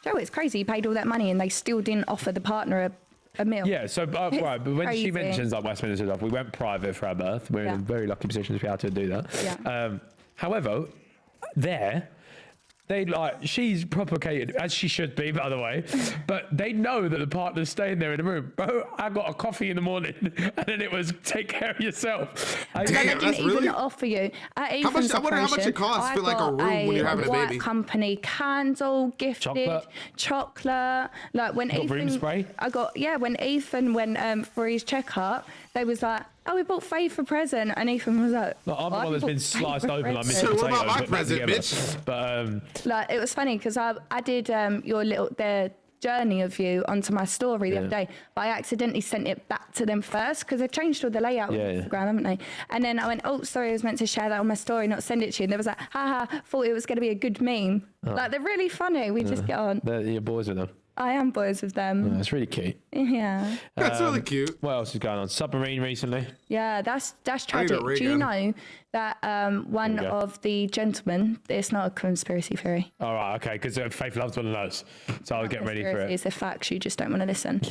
Joe, it's crazy. You paid all that money and they still didn't offer the partner a meal. Yeah, so right, but when crazy. she mentions like Westminster stuff, we went private for our birth. We're in Yeah. a very lucky position to be able to do that. Yeah. However, they like she's propagated as she should be, by the way. But they know that the partner's staying there in the room. Bro, I got a coffee in the morning, and then it was take care of yourself. They Damn, didn't that's even really- offer you. At How much- Ethan's I wonder how much it operation, costs I for, like, a got room when you're having a white baby. company candle gifted, Chocolate. chocolate. Like when Got Ethan, room spray? when Ethan went for his checkup, they was like, oh, we bought Faith a present, and Ethan was like, Like, I'm the "Why one have that's you been bought sliced Faith a open like Mr. present?" So what Potato about my put back present, together. bitch? But Like it was funny because I did your little journey of you onto my story the other day, but I accidentally sent it back to them first because they've changed all the layout of Instagram, haven't they? And then I went, oh, sorry, I was meant to share that on my story, not send it to you. And they was like, haha, thought it was going to be a good meme. Like, they're really funny. We just get on. You're boys with them. I am boys with them. That's really cute. Yeah. That's really cute. What else is going on? Submarine recently. Yeah, that's tragic. Do you know that one of the gentlemen, it's not a conspiracy theory. All right, okay, because Faith loves one of those. So I was getting ready for it. It's a fact, you just don't want to listen.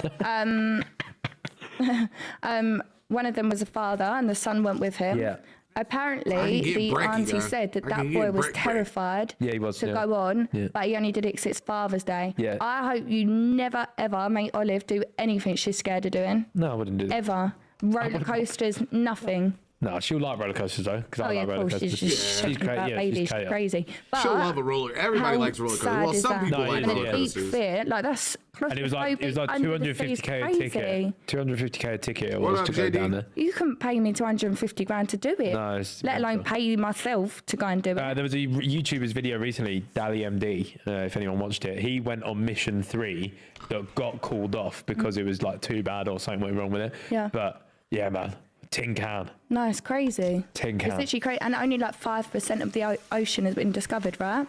One of them was a father and the son went with him. Yeah. Apparently, the auntie said that boy was terrified he was, to go on, but he only did it because it's Father's Day. Yeah. I hope you never, ever make Olive do anything she's scared of doing. No, I wouldn't do that. Ever. Roller coasters, nothing. No, she'll like roller coasters though, because I like of roller course, coasters. she's about babies, she's crazy. But She'll love a roller. Everybody how likes roller coasters. sad Well, is some that? people No, like it is, roller yeah. Deep coasters. fear, like that's And it was like under the sea is $250k a crazy. ticket. $250k a ticket it What was up, to go JD? down there. You couldn't pay me 250 grand to do it. No, it's let alone mental. pay myself to go and do it. There was a YouTuber's video recently, Dally MD, if anyone watched it. He went on mission 3 that got called off because it was like too bad or something went wrong with it. Yeah. But yeah, man, tin can. No, it's crazy. Tin can. It's literally crazy. And only like 5% of the ocean has been discovered, right?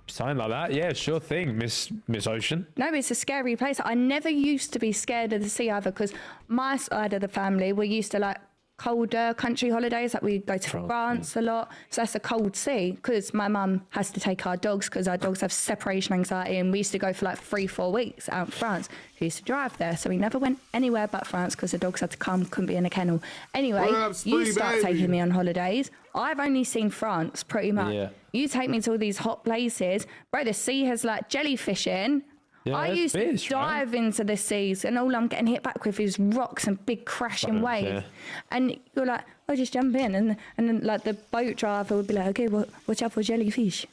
Something like that. Yeah, sure thing, Miss Ocean. No, it's a scary place. I never used to be scared of the sea either because my side of the family, we're used to like colder country holidays. Like we go to France a lot. So that's a cold sea because my mum has to take our dogs because our dogs have separation anxiety. And we used to go for like 3-4 weeks out in France. We used to drive there. So we never went anywhere but France because the dogs had to come, couldn't be in a kennel. Anyway, you start taking me on holidays. I've only seen France pretty much. Yeah. You take me to all these hot places. Bro, the sea has like jellyfish in. Yeah, I there's used fish, to dive into the seas and all I'm getting hit back with is rocks and big crashing waves. Yeah. And you're like, oh, just jump in. And then like the boat driver would be like, okay, watch out for jellyfish.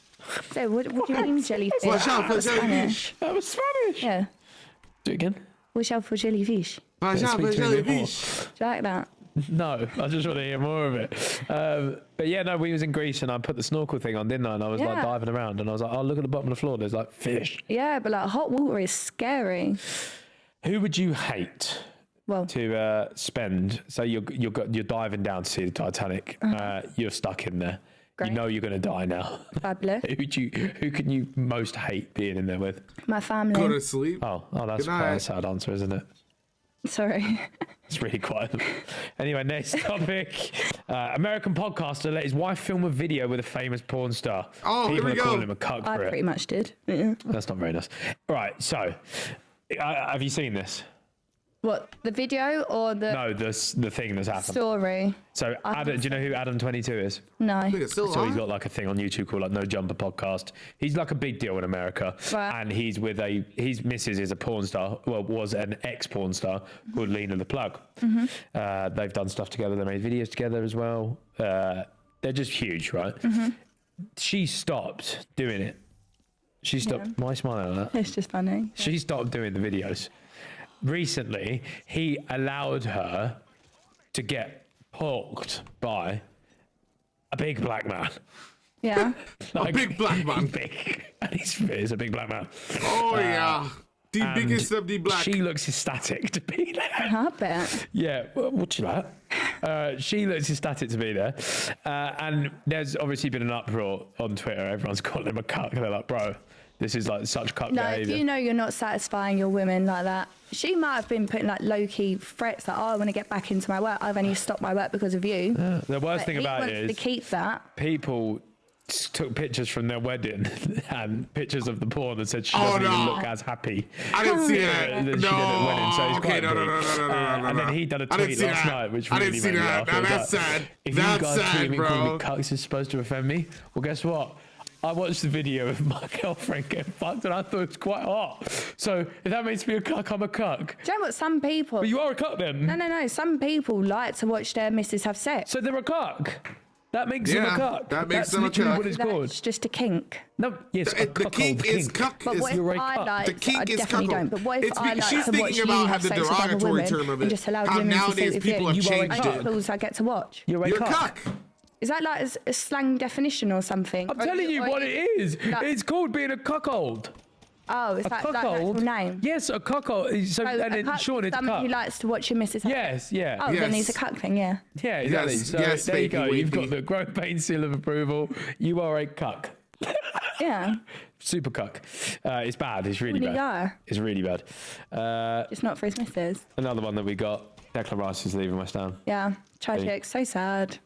So what do you mean jellyfish? Watch out for That's jellyfish. That was Spanish. Yeah. Do it again. Watch out for jellyfish. Watch out for Speak to me a bit more. jellyfish. Do you like that? No, I just want to hear more of it. But yeah, no, we was in Greece and I put the snorkel thing on, didn't I? And I was like Yeah. diving around and I was like, oh, look at the bottom of the floor. There's like fish. Yeah, but like hot water is scary. Who would you hate Well, to spend? So you're diving down to see the Titanic. You're stuck in there. Great. You know you're going to die now. fabulous. Who can you most hate being in there with? My family. Go to sleep. Oh, that's Good quite a night. sad answer, isn't it? Sorry. It's really quiet. Anyway, next topic. American podcaster let his wife film a video with a famous porn star. Oh, here People we are go. calling him a cuck I for pretty it. much did. Yeah. That's not very nice. Right, so have you seen this? What, the video or the No, the thing that's happened. story? So Adam, do you know who Adam22 is? No. I think it's still So he's on. got like a thing on YouTube called like No Jumper Podcast. He's like a big deal in America, Right. and he's with his missus is a porn star. Well, was an ex-porn star called Lena the Plug. They've done stuff together. They made videos together as well. They're just huge, right? She stopped doing it. She stopped. Why are you smiling at that? It's just funny. She stopped doing the videos. Recently, he allowed her to get porked by a big black man. Yeah. A big black man. He's big. And he's a big black man. Oh, yeah. The And biggest of the black. She looks ecstatic to be there. I bet. Yeah, what's that? She looks ecstatic to be there. And there's obviously been an uproar on Twitter. Everyone's calling him a cuck. They're like, bro, this is like such cuck No, behavior. if you know you're not satisfying your women like that, she might have been putting like low-key threats like, oh, I want to get back into my work. I've only stopped my work because of you. The worst But thing he about wants it to is keep that. people took pictures from their wedding and pictures of the porn and said she Oh, doesn't even no. look as happy I didn't see that that. she did No. at the wedding, so it's Okay, quite no, no, big. no, no, no, no, no, And no. then he done a I didn't tweet see last that. night, which I really didn't see made me that. laugh. Now It was that's like, sad. If That's you guys sad, treat me and call me bro. cucks, it's supposed to offend me. Well, guess what? I watched the video of my girlfriend getting fucked and I thought it was quite hot. So if that makes me a cuck, I'm a cuck. Do you know what some people... But you are a cuck then. No. Some people like to watch their missus have sex. So they're a cuck. That makes them a Yeah, cuck. that makes That's them a literally cuck. what it's called. That's just a kink. No, yes, a The kink is cuck. But what if You're a I cuck. like... The kink I is definitely cuckold. don't. But what if It's I be- like she's to watch thinking you about have the sex with other derogatory women term of and it. just allowed How women to nowadays see it? people have You are a changed cuck. it. Those I get to watch. You're a You're a cuck. cuck. Is that like a slang definition or something? I'm telling you what it is. Like- It's called being a cuckold. Oh, is that like the actual name? Yes, a cuckold. So, and then Sean, it's someone cuck. who likes to watch your missus. Yes, yeah. Oh, then he's a Yes. cuckling, yeah. Yeah, exactly. Yes, So yes, there you go. baby, You've got baby. the growing pain seal of approval. You are a cuck. Yeah. Super cuck. It's bad. It's really Really bad. are. It's really bad. Just not for his missus. Another one that we got. Declan Rice is leaving West Ham. Yeah. Tragic. So sad.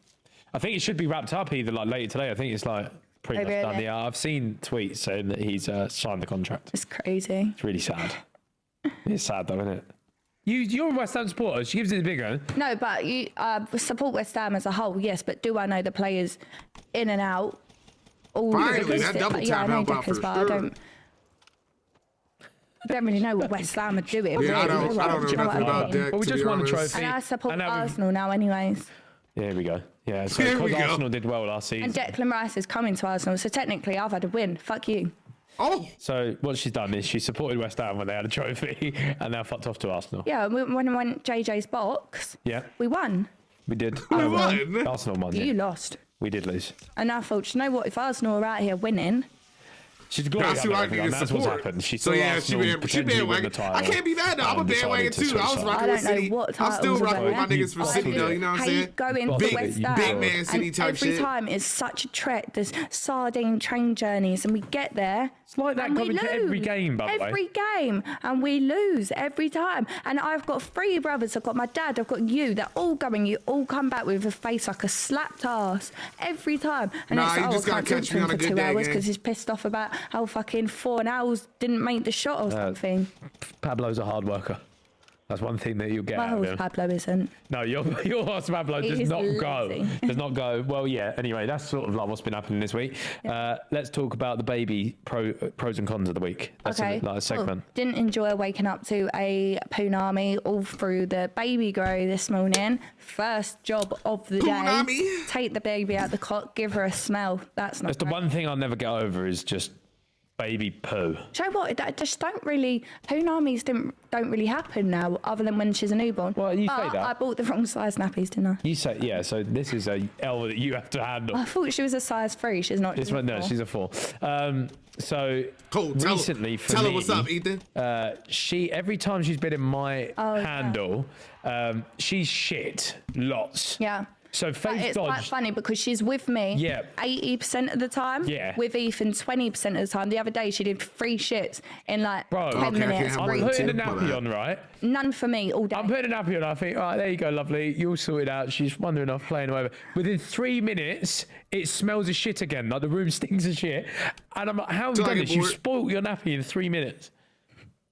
I think it should be wrapped up either like later today. I think it's like pretty much done. really? Yeah, I've seen tweets saying that he's signed the contract. It's crazy. It's really sad. It's sad though, isn't it? You're a West Ham supporter. She gives it the big one. No, but you support West Ham as a whole, yes. But do I know the players in and out? All Finally, that double yeah, I tap know helped out Dickers, for but sure. I don't really know what West Ham are doing. Yeah, I don't really. know Do you know nothing what I about mean? Dick, Well, we to just be won a honest. trophy. And I support And now we've- Arsenal now, anyways. There we go. Yeah, so There we because go. Arsenal did well last season. And Declan Rice is coming to Arsenal, so technically I've had a win. Fuck you. Oh, So what she's done is she supported West Ham when they had a trophy, and now fucked off to Arsenal. Yeah, when I went JJ's box, Yeah, we won. we did. we won. Arsenal won. You Yeah. lost. We did lose. And I thought, you know what? If Arsenal are out here winning, She's a glory That's who hunter, I everyone. can That's what's support. happened. She So saw yeah, Arsenal she potentially win the bandwagon. title. I can't be mad though. I'm a and decided bandwagon to too. switch I was sides. rocking I with don't know City. what I'm titles still are rocking with my there. niggas from City though. You know what I'm saying? hate going Big- to West Ham. big man city and type every shit. time is such a trek. There's sardine train journeys, and we get there. It's like that and we coming to every lose. game, by the way. Every game, and we lose every time. And I've got 3 brothers. I've got my dad. I've got you. They're all going. You all come back with a face like a slapped ass every time. And Nah, it's you like, just I gotta can't catch talk to me him on a for good 2 day, hours gang. because he's pissed off about how fucking 4 owls didn't make the shot or something. Pablo's a hard worker. That's one thing that you'll get My out of horse him. Pablo isn't. No, your horse Pablo He does is not go. lazy. Does not go. Well, yeah. Anyway, that's sort of like what's been happening this week. Let's talk about the baby pros and cons of the week. That's Okay. like a segment. Cool. Didn't enjoy waking up to a punami all through the baby grow this morning. First job of the Punami? day. Take the baby out the cot, give her a smell. That's not That's the right. one thing I'll never get over is just baby poo. Do you know what? That just don't really. Punamis don't really happen now, other than when she's a newborn. Well, you say But that. I bought the wrong size nappies, didn't I? You say, yeah, so this is a L that you have to handle. I thought she was a size 3. She's not. This one, no, she's a 4. So Cool. recently for tell me, her what's up, Ethan. she every time she's been in my yeah. handle, she's shit lots. Yeah. So But Faith it's quite Dodge. funny because she's with me Yeah. 80% of the time. Yeah. With Ethan 20% of the time. The other day she did 3 shits in like Bro, 10 okay, I can't minutes. have I'm more Three. than putting the two. My nappy bad. on, right? None for me all day. I'm putting a nappy on. I think, all right, there you go, lovely. You'll sort it out. She's wandering off, playing away. Within 3 minutes, it smells of shit again. Like the room stinks of shit. And I'm like, how have you done Target this? You board. spoilt your nappy in 3 minutes.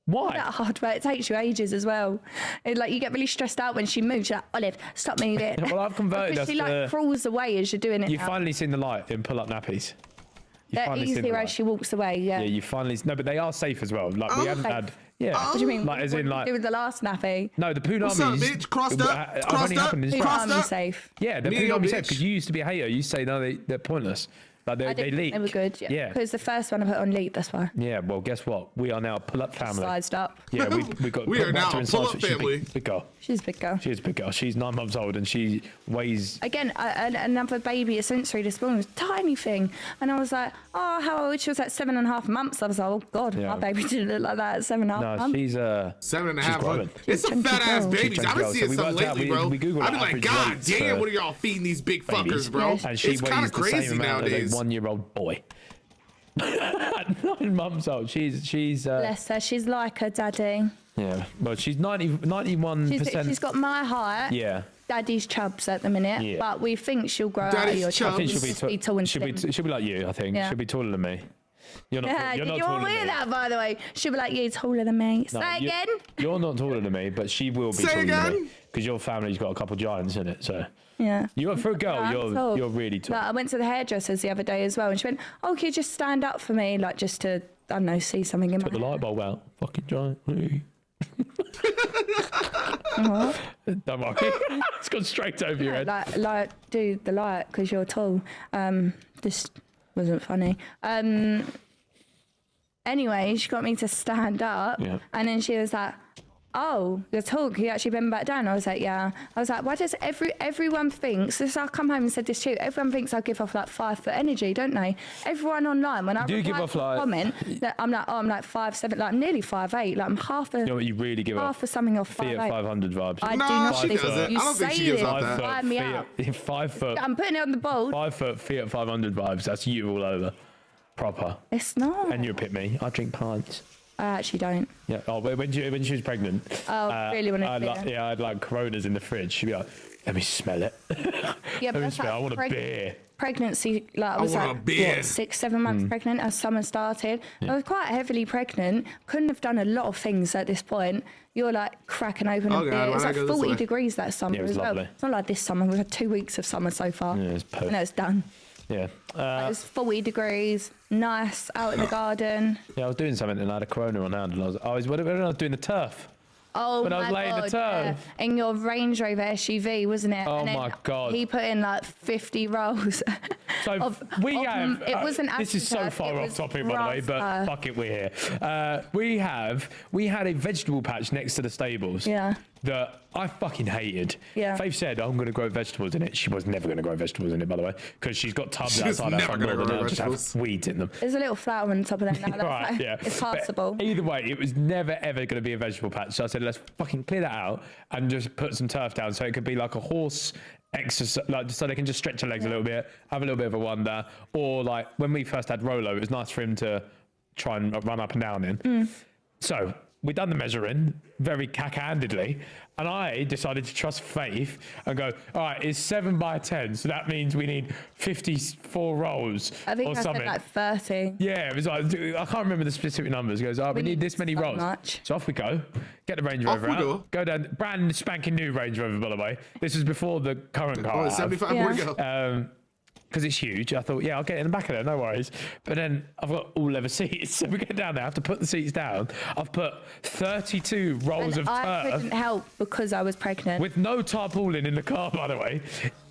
Why? That hard work. It takes you ages as well. Like you get really stressed out when she moves. You're like, Olive, stop moving. Well, I've converted Because us she to- like crawls away as you're doing it. You've now. finally seen the light in pull-up nappies. You've They're finally seen the easier light. as she walks away. Yeah. Yeah, you finally. No, but they are safe as well. Like we haven't Safe. had. Yeah. What do you mean? Like as What in did you like. do with the last nappy? No, the punamis. What's up, bitch? Crossed up? I've Crossed only up? happened in Who's Crossed army up? safe? Yeah, the Me and your punamis safe bitch. because you used to be a hater. You say no, they're pointless. Like I they didn't leak. think they were good. Yeah. Yeah. Because the first one I put on leap. That's why. Yeah. Well, guess what? We are now a pull-up family. Sized up. Yeah, we got. We put are now Marta a in pull-up size, she's a family. Big girl. She's a big girl. She is a big girl. She's 9 months old and she weighs. Again, another baby, a sensory this morning was a tiny thing. And I was like, oh, how old? She was like 7.5 months. I was like, oh, God, Yeah. my baby didn't look like that at 7.5 No, months. she's 7.5 She's growing. months. It's some chunky fat ass girl. babies. She's I've been chunky seeing girl. So some we worked out- lately, we- bro. we Googled I've been like, average God weights damn, for what are y'all feeding these big babies. fuckers, bro? Yes. And she It's kind weighs of the same crazy amount nowadays. as a 1-year-old boy. 9 months old. She's Bless her. She's like her daddy. yeah. Well, she's 91%. She's got my height. Yeah. Daddy's chubs at the minute, Yeah. but we think she'll grow out of Daddy's your chubs. I think chubs. she'll be, tall and she'll slim. be like you. I think Yeah. she'll be taller than me. You're not. Yeah, you're did not you all taller hear than me. that, by the way? She'll be like, you taller than me. No, Say you- again. You're not taller than me, but she will be Say taller than me again? because your family's got a couple giants in it. So Yeah. you're for a girl. I'm tall. You're really tall. Like, I went to the hairdressers the other day as well, and she went, "Oh, can you just stand up for me, like just to, I don't know, see something in Put the my hair?" light bulb out. Fucking giant. What? Don't worry. It's gone straight over your head. Like, do the light because you're tall. This wasn't funny. Anyway, she got me to stand up, Yeah. and then she was like, oh, the talk, you actually been back down? I was like, yeah. I was like, why does everyone thinks, this, I'll come home and said this too, everyone thinks I give off like 5 foot energy, don't they? Everyone online, when I do give reply off to a like- comment, that I'm like, oh, I'm like 5'7", like nearly 5'8", like I'm half a, You know what you really give off? half of something off Fiat 5'8". 500 vibes. I do No, not. she This- doesn't. You I don't think say she gives this, off that. fire me out. 5 foot. I'm putting it on the board. 5 foot Fiat 500 vibes. That's you all over. Proper. It's not. And you're a pit me. I drink pints. I actually don't. Yeah. Oh, but when she was pregnant. Oh, really want to I'd beer. like, yeah, I'd like Coronas in the fridge. She'd be like, let me smell it. Yeah, let but me that's smell. I like want a beer. pregnancy, like I was want a like beer. what, 6-7 months pregnant as summer started. I was quite heavily pregnant. Couldn't have done a lot of things at this point. You're like cracking open a Oh, God, beer. It was why like not go this 40 way? degrees that summer Yeah, it was as well. lovely. It's not like this summer. We've had 2 weeks of summer so far. Yeah, it's perfect. No, it's done. Yeah. It was 40 degrees, nice out in the garden. Yeah, I was doing something and I had a Corona on hand and I was when I was doing the turf. Oh When I was my laying the God, turf. yeah. In your Range Rover SUV, wasn't it? Oh And then my God. He put in like 50 rolls. So of, it wasn't this is so AstroTurf, far it off was topic, by the way, but grass turf. fuck it, we're here. We had a vegetable patch next to the stables. Yeah. That I fucking hated. Yeah. Faith said, I'm going to grow vegetables in it. She was never going to grow vegetables in it, by the way, because she's got tubs She's outside our never front gonna door that grow now just have vegetables. weeds in them. There's a little flower on top of them now. That's Right, like, yeah. It's But passable. either way, it was never ever going to be a vegetable patch. So I said, let's fucking clear that out and just put some turf down so it could be like a horse exercise, like so they can just stretch their legs a little bit, have a little bit of a wander. Or like when we first had Rolo, it was nice for him to try and run up and down in. So we done the measuring very cack-handedly, and I decided to trust Faith and go, all right, it's 7 by 10, so that means we need 54 rolls I think or I something. said like 30. Yeah, it was like, I can't remember the specific numbers. It goes, oh, we need this many so rolls. much. So off we go. Get the Range Off Rover we out. go. Go down, brand spanking new Range Rover, by the way. This was before the current car. Oh, I it's have. 75 more to Yeah. go. Because it's huge. I thought, yeah, I'll get in the back of there, no worries. But then I've got all leather seats. So we get down there, I have to put the seats down. I've put 32 rolls And of I turf couldn't help because I was pregnant. with no tarpaulin in the car, by the way.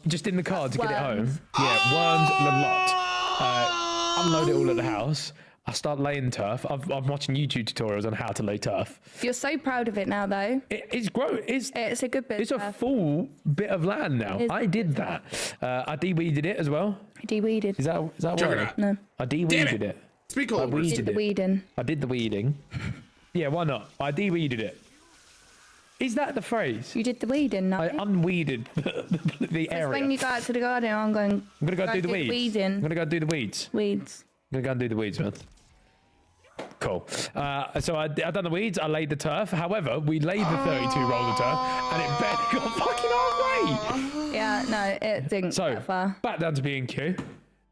Just in the car to get it home. Worms. Yeah, worms, the lot. Unload it all at the house. I start laying turf. I'm watching YouTube tutorials on how to lay turf. You're so proud of it now, though. It's grown. It's a good bit. It's a full bit of land now. is I did that. I de-weeded it as well. De-weeded. Is that a word? Juggernaut. No. I de-weeded Damn it. it. Speak I over. weeded Did the it. weeding. I did the weeding. Yeah, why not? I de-weeded it. Is that the phrase? You did the weeding, no? I unweeded the It's area. when you go out to the garden, I'm going. I'm gonna go do the get weeds. weeding. I'm gonna go do the weeds. Weeds. I'm gonna go and do the weeds, man. Cool. So I done the weeds. I laid the turf. However, we laid the 32 rolls of turf, and it barely got fucking halfway. Yeah, no, it didn't So get far. back down to B&Q.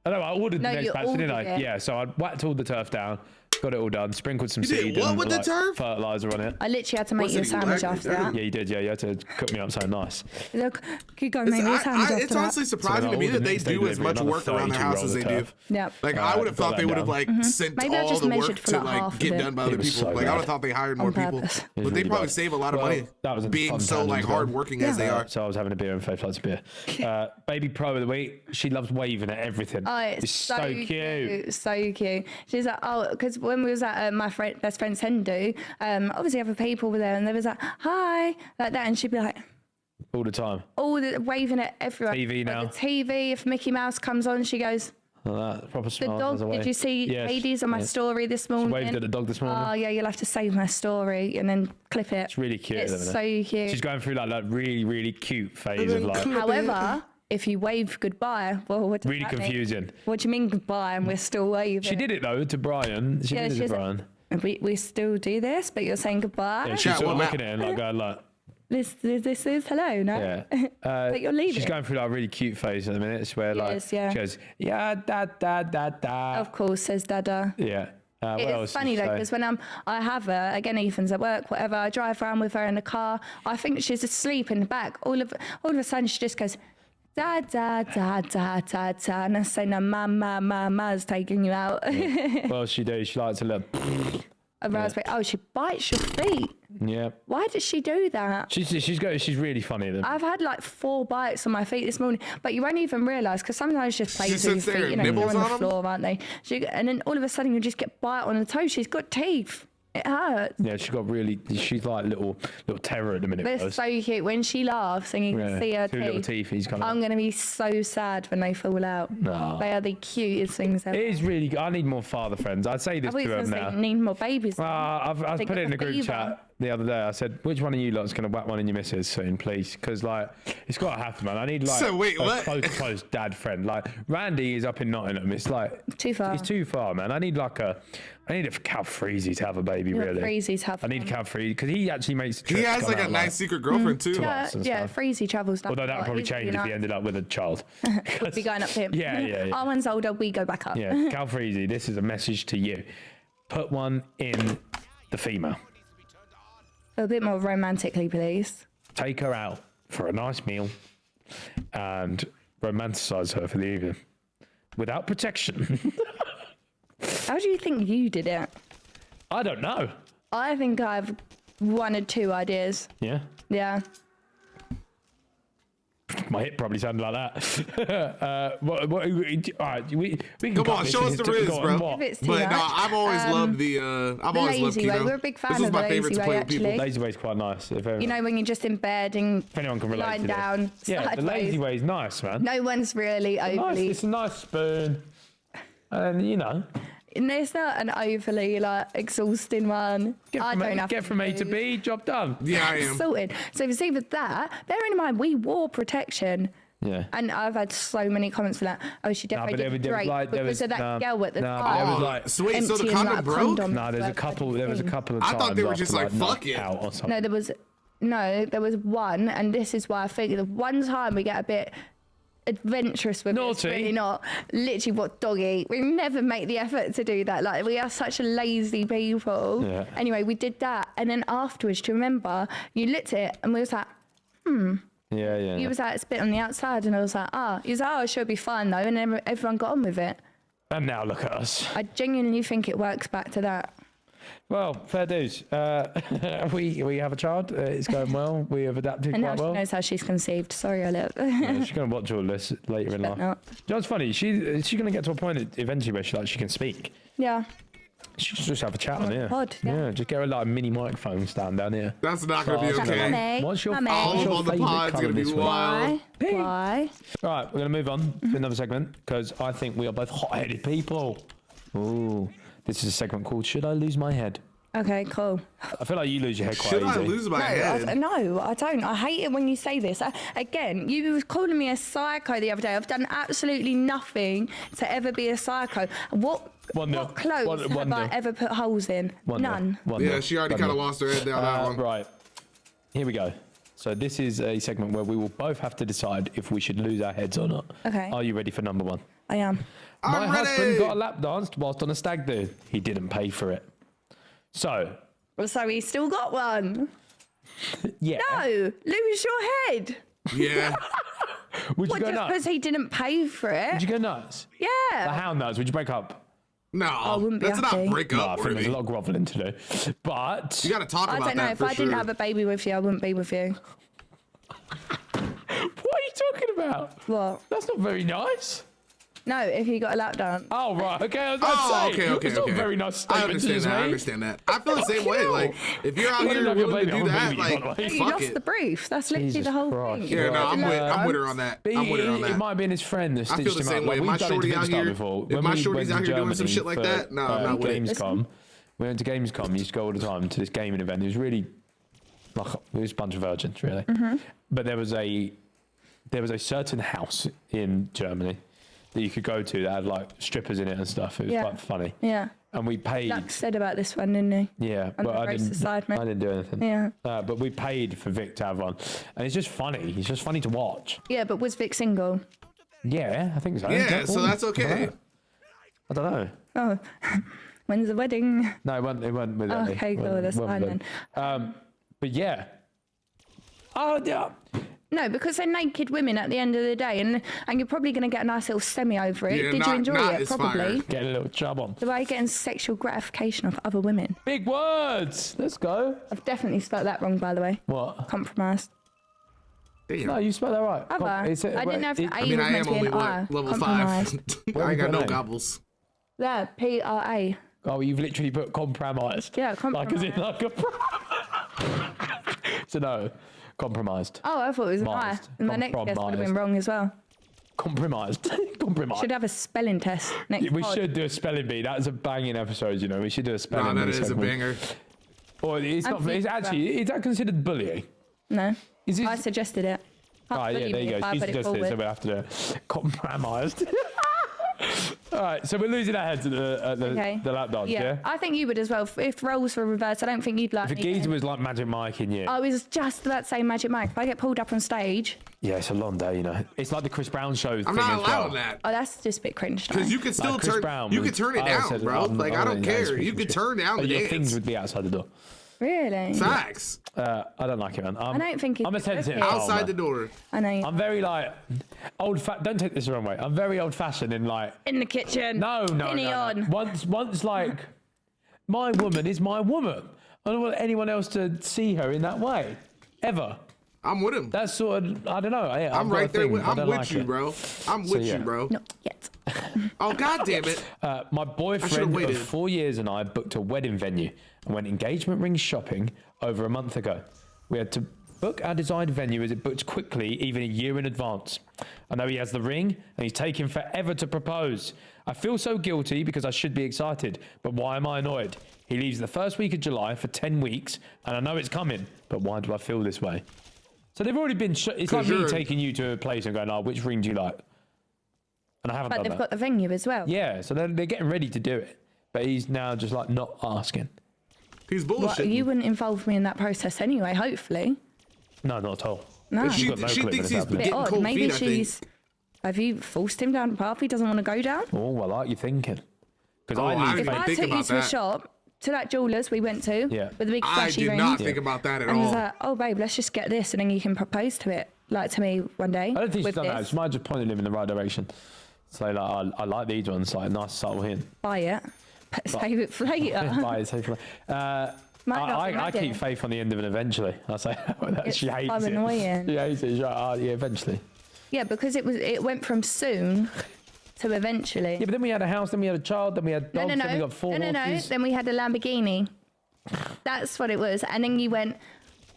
I know I ordered No, the next you batch, didn't I? ordered it. Yeah. So I whacked all the turf down, got it all done, sprinkled some You did seed what and with the like, turf? fertilizer on it. I literally had to make Was you a it sandwich black? after that. Yeah, you did. Yeah, you had to cook me up so nice. He's like, can you go and make me a sandwich after It's honestly that? surprising So to me then I that they ordered do next as day much delivery, work around the 32 house rolls as they of do. turf. Yep. Like I would have got thought they that would have down. like sent Maybe I all just the measured work for, to like, like half get of it. done by It other was people. so Like I would have bad. thought they hired more people, purpose. It but was they really probably bad. save a lot of Well, money that was a being fun so tangent like as well. hardworking as they are. So I was having a beer and Faith likes a beer. Baby pro of the week. She loves waving at everything. Oh, it's so cute. So cute. She's like, oh, because when we was at my best friend's hen do, obviously other people were there and they was like, hi, like that. And she'd be like, All the time. all the waving at everyone. TV Like now. the TV, if Mickey Mouse comes on, she goes, Like that. Proper the smile. dog, goes away. did you see Yeah, ladies on my story this morning? waved at the dog this morning. Oh, yeah, you'll have to save my story and then clip it. It's really cute. It's isn't it? so cute. She's going through like that really, really cute phase of like However, if you wave goodbye, well, what does really that mean? confusing. What do you mean goodbye and we're still waving? She did it though to Brian. She Yeah, did it to she's like, Brian. we still do this, but you're saying goodbye? Yeah, she's Chat sort of one looking at it and like going like, This is hello, no? yeah. But you're leaving. She's going through like a really cute phase at the minute. It's where like is, yeah. she goes, yeah, da da da da. Of course, says Dada. Yeah. What else It's funny did though, she say? because when I have her, again, Ethan's at work, whatever, I drive around with her in the car, I think she's asleep in the back. All of a sudden, she just goes, da da da da da da, and I say, no, ma's taking you out. What else she do? She likes a little. A raspberry. Oh, she bites your feet. Yeah. Why does she do that? She's really funny. I've had like 4 bites on my feet this morning, but you won't even realise because sometimes she just plays She with sits your there feet, and they're nibbles on the on 'em? floor, aren't they? And then all of a sudden you just get bite on the toe. She's got teeth. It hurts. Yeah, she's like little terror at the minute. They're guys. so cute. When she laughs and you can see her two little teeth, teeth. He's kind of. I'm going to be so sad when they fall out. No. They are the cutest things ever. It is really good. I need more father friends. I'd say I this thought to you were them going to now. say need more babies. I've They put got it in the the group fever. chat the other day. I said, which one of you lot's going to whack one in your missus soon, please? Because, like, it's got to happen, man. I need, like, So, wait, a what? close dad friend. Like, Randy is up in Nottingham. It's, like... Too far. It's too far, man. I need a Cal Freezy to have a baby, really. Freezy to have I need one. Cal Freezy, because he actually makes the trip. He has come like a out, nice secret girlfriend too. Yeah, and yeah, stuff. Freezy travels down. Although that would probably change if he ended up with a child. We'd be going up to him. Yeah. Our one's older, we go back up. Yeah, Cal Freezy, this is a message to you. Put one in the female. A bit more romantically, please. Take her out for a nice meal and romanticize her for the evening without protection. How do you think you did it? I don't know. I think I've one or two ideas. Yeah, Yeah. my hip probably sounded like that. All right, we can Come cut on, this show and us it's the riz, go on, bro. what? If it's too But no, much. I've always loved the. I've the always loved lazy way. keto. We're a big fan This was of my the favorite lazy to play way, with people. actually. Lazy way's quite nice. You know, when you're just in bed and if anyone can relate lying to this. down, Yeah, the lazy sideways. way's nice, man. No one's really Nice, overly. it's a nice spoon, and you know, And it's not an overly like exhausting one. I don't have get from A to do. B, job done. Yeah, I am. Sorted. So it's either that. Bearing in mind, we wore protection. Yeah. And I've had so many comments for that. Oh, she Nah, definitely did great because of that girl at the nah, but time. there was like, So wait, so the emptying, condom like, broke? condoms no, there was a thing. couple of I times. thought they were just after, like, fuck it. out or something. No, there was one, and this is why I think the one time we get a bit adventurous with it, it's Naughty. really not. Literally, what doggy? We never make the effort to do that. Like, we are such lazy people. Yeah. Anyway, we did that, and then afterwards, do you remember? You lit it, and we was like, Yeah. you was like, it's a bit on the outside, and I was like, he was like, oh, it should be fine though, and then everyone got on with it. And now look at us. I genuinely think it works back to that. Well, fair dues. We have a child. It's going well. We have adapted And now quite she well. knows how she's conceived. Sorry, Olive. Yeah, she's going to watch all this later in life. not. You know what's funny? She's going to get to a point eventually where she can speak. Yeah. She should just have a chat on here. pod, yeah. Just get her like a mini microphone stand down here. That's not gonna be Start okay. Mummy. What's your, Mummy. what's your All of the favourite pods colour gonna be this week? wild. Why? Right, we're going to move on to another segment because I think we are both hot-headed people. Ooh, this is a segment called Should I Lose My Head? Okay, cool. I feel like you lose your head quite Should easy. I lose my No, head? no, I don't. I hate it when you say this. Again, you was calling me a psycho the other day. I've done absolutely nothing to ever be a psycho. What 1-0. clothes have 1-0. I ever put holes in? 1-0. None. 1-0. Yeah, she already kind of 1-0. lost her head down that one. Right, here we go. So this is a segment where we will both have to decide if we should lose our heads or not. Okay. Are you ready for number one? I am. My I'm husband ready. got a lap dance whilst on a stag do. He didn't pay for it. So, So he still got one. yeah. No, lose your head. Yeah. Would you What, go just nuts? because he didn't pay for it? Would you go nuts? Yeah. The hound nuts. Would you break up? No, wouldn't be that's happy. not break No, I up think there's worthy. a lot of groveling to do. But You got to talk I about don't know. that If for I sure. didn't have a baby with you, I wouldn't be with you. what are you talking about? What? That's not very nice. No, if you got a lap dance. Oh, right. Okay, I was about Oh, to say. okay. It's not a very nice I statement to understand just that. I make. understand that. I feel the same way. Like, if you're out You here love your willing to baby, do I'm a that, baby, by the like, way. You fuck lost it. the brief. That's literally Jesus the whole Christ. thing. Yeah, no, I'm No. with her on that. But I'm with her on it that. might have been his friend that I stitched feel the him same out. way. Like, My we've done it to shorty out Big Star here, before. if When my we shorty's went out to here doing some Germany shit like for, that, no, I'm not with it. Gamescom. We went to Gamescom. We used to go all the time to this gaming event. It was really like it was a bunch of virgins, really. But there was a certain house in Germany that you could go to that had like strippers in it and stuff. It was Yeah. quite funny. Yeah. And we paid. Luck said about this one, didn't he? Yeah, On but the I race didn't. aside, mate. I didn't do anything. Yeah. But we paid for Vic to have one, and it's just funny. It's just funny to watch. Yeah, but was Vic single? Yeah, I think so. Yeah, so that's okay. I don't know. Oh, when's the wedding? No, it went with Ellie. Okay, cool, that's fine then. But yeah. Oh yeah. No, because they're naked women at the end of the day, and you're probably going to get a nice little semi over it. Yeah, Did you not- enjoy not it? is Probably. fire. Getting a little chub on. The way you're getting sexual gratification off other women. Big words. Let's go. I've definitely spelt that wrong, by the way. What? Compromised. Damn. No, you spelled that right. Have I? I didn't know if the A I mean, was I meant am to be only an I. level 5. Compromised. I ain't got no Name? gobbles. There, P-R-A. Oh, you've literally put compromised. Yeah, Like as in like a. So no, compromised. Oh, I thought it was an I. Compromised. And my next guess would have been wrong as well. Compromised. Compromised. Should have a spelling test next We pod. should do a spelling bee. That's a banging episode, you know. We should do a spelling No, bee. that is a segment. banger. Or it's I'm not. It's thinking actually. Is that considered bullying? No. Is it? I suggested it. Can't Right, yeah, bully there me you if go. I She put it suggested it, so forward. we'll have to do it. Compromised. All right, so we're losing our heads at the lap dance, yeah? I think you would as well. If roles were reversed, I don't think you'd like If a me. geezer was like Magic Mike in you. I was just about to say Magic Mike. If I get pulled up on stage, Yeah, it's a long day, you know. It's like the Chris Brown show I'm thing not as allowing well. that. oh, that's just a bit cringe. Because you can still Chris turn. Brown You was- can turn it I down, said, bro. I'm- Like I'm I don't not care. against You it. can turn down the Your dance. things would be outside the door. Really? Facts. I don't like it, man. I don't think it's I'm a sensitive okay. soul, Outside man. the door. I know. I'm very like don't take this the wrong way. I'm very old fashioned in like in the kitchen. no. Penny on. Once like my woman is my woman. I don't want anyone else to see her in that way. Ever. I'm with him. That's sort of I don't know. Yeah, I'm I've got a right there. thing. With, I I'm don't with like you, it. bro. I'm with yeah. you, bro. Not yet. Oh God damn it. My should've boyfriend waited. of 4 years and I booked a wedding venue and went engagement ring shopping over a month ago. We had to book our desired venue as it booked quickly, even a year in advance. I know he has the ring and he's taking forever to propose. I feel so guilty because I should be excited, but why am I annoyed? He leaves the first week of July for 10 weeks and I know it's coming, but why do I feel this way? So they've already been, it's like 'Cause me you're- taking you to a place and going, oh, which ring do you like? And I haven't But done they've that. got the venue as well. Yeah, so they're getting ready to do it, but he's now just like not asking. He's Well, bullshit. you wouldn't involve me in that process anyway, hopefully. No, not at all. No. she got no she clue thinks when he's it's happening. Bit getting odd. cold Maybe feet. I think. she's. Have you forced him down the path he doesn't want to go down? Oh, I like you thinking. Because Oh, I I didn't need If I think took you about to a that. shop, to that jeweller's we went to, Yeah. with the big I flashy did rings, not think about that at and was all. like, oh babe, let's just get this, and then you can propose to it, like to me one day. I don't think she's with done that. this. She might have just pointed him in the right direction. So like, I like these ones, like nice subtle hint. Buy it, but save it for later. Buy it, safely. Might not be I ready. keep faith on the end of it eventually. I say that she hates I'm it. annoying. She hates it. She's like, oh, yeah, eventually. Yeah, because it went from soon to eventually. Yeah, but then we had a house, then we had a child, then we had dogs, no. then we got four horses. Then we had a Lamborghini. That's what it was. And then you went,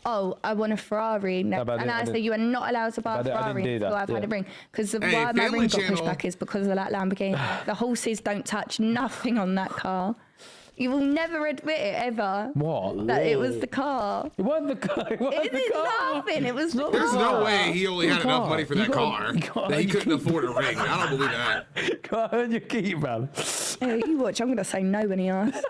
oh, I want a Ferrari. but I And I didn't- said, you are not allowed to buy a I didn't Ferrari do until that, I've had a yeah. ring. Because Hey, why my Family ring got Channel. pushed back is because of that Lamborghini. The horses don't touch nothing on that car. You will never admit it ever. What? That it was the car. It wasn't the car. It wasn't It the is car. nothing. It was the There's car. no way he only had enough money for You that car gotta- that he you couldn't keep- afford a ring. I don't believe that. Can't earn your keep, man. Hey, you watch. I'm going to say no when he asks.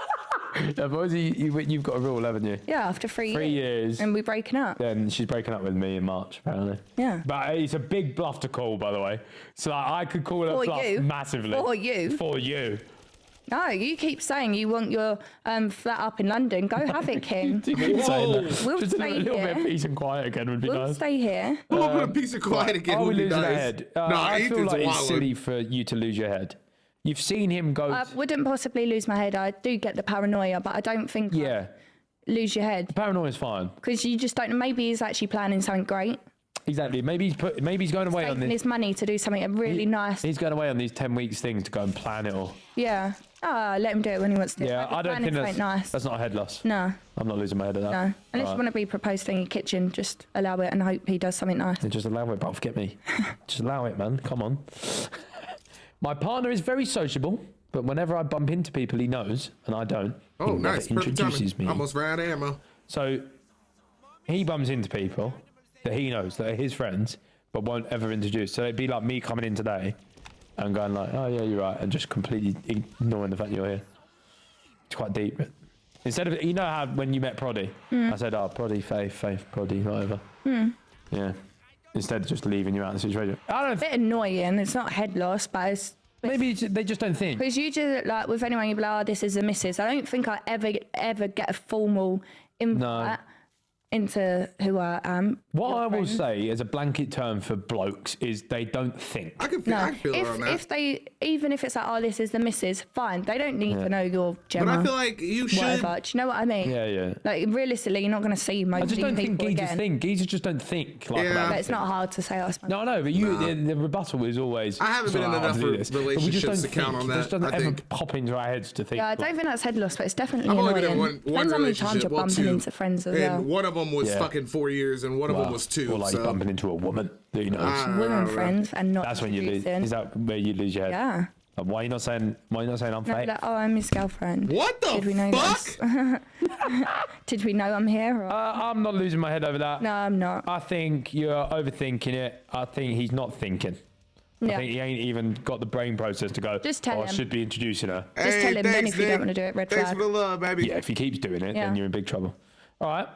Yeah, boys, you've got a rule, haven't you? Yeah, after 3 years. 3 years. And we're breaking up. Then she's breaking up with me in March, apparently. Yeah. But it's a big bluff to call, by the way. So like, I could call it a For bluff you. massively. For you. For you. No, you keep saying you want your flat up in London. Go have it, King. You keep saying that. We'll Just a stay little bit of here. peace and quiet again would be We'll nice. stay here. A little bit of peace of quiet again Are we would be losing our nice. head? No, I feel Ethan's like it's wild. silly for you to lose your head. You've seen him go. I wouldn't possibly lose my head. I do get the paranoia, but I don't think I'd Yeah. lose your head Paranoia is fine. because you just don't know. Maybe he's actually planning something great. Exactly. Maybe he's going away on Taking this. his money to do something really nice. He's going away on these 10 weeks thing to go and plan it all. Yeah. Let him do it when he wants to. Yeah, I don't think something nice. that's not a head loss. No, I'm not losing my head at that. no. Unless you Alright. want to be proposed in your kitchen, just allow it and hope he does something nice. Yeah, just allow it, bruv. Get me. Just allow it, man. Come on. My partner is very sociable, but whenever I bump into people he knows, and I don't, Oh, he never nice. Perfect introduces timing. me. Almost ran out of ammo. So he bumps into people that he knows that are his friends, but won't ever introduce. So it'd be like me coming in today and going like, "Oh yeah, you're right," and just completely ignoring the fact you're here. It's quite deep. But instead of, you know how when you met Proddy, I said, "Oh, Proddy, Faith, Proddy, whatever." Yeah. Instead of just leaving you out of the situation. I don't. Bit annoying. It's not head loss, but it's Maybe they just don't think. because you just like with anyone you'd be like, oh, this is a missus. I don't think I ever get a formal invite into who I am. What your I will friend. say as a blanket term for blokes is they don't think. I can feel it on that. If they, even if it's like, oh, this is the missus, fine. They don't need to know your Gemma. But I feel like you should. Whatever. Do you know what I mean? Yeah, yeah. Like, realistically, you're not going to see most I of just these don't think people geezers again. think. Geezers just don't think like Yeah. about But it's not hard to say, I suppose. No, no, but the rebuttal is always. I haven't been in enough relationships But we just don't to count think. on It just that, doesn't I ever think. pop into our heads to think. Yeah, I don't think that's head loss, but it's definitely I've only been annoying. in one Depends how many times relationship, you're bumping two, into friends as and well. one of them was Yeah. fucking 4 years, and one of them was 2. Or like so. bumping into a woman that you know. Women friends and not That's when you lose. introducing. Is that where you lose your head? Yeah. Like, why are you not saying? Why are you not saying I'm No, fake? like, oh, I'm his girlfriend. What the Did we know fuck? this? Did we know I'm here? Or? I'm not losing my head over that. No, I'm not. I think you're overthinking it. I think he's not thinking. I Yeah. think he ain't even got the brain process to go. Just tell I him. should be introducing her. Just tell him then if you don't want to do it, red Thanks flag. for the love, baby. Yeah, if he keeps doing it, Yeah. then you're in big trouble. All right.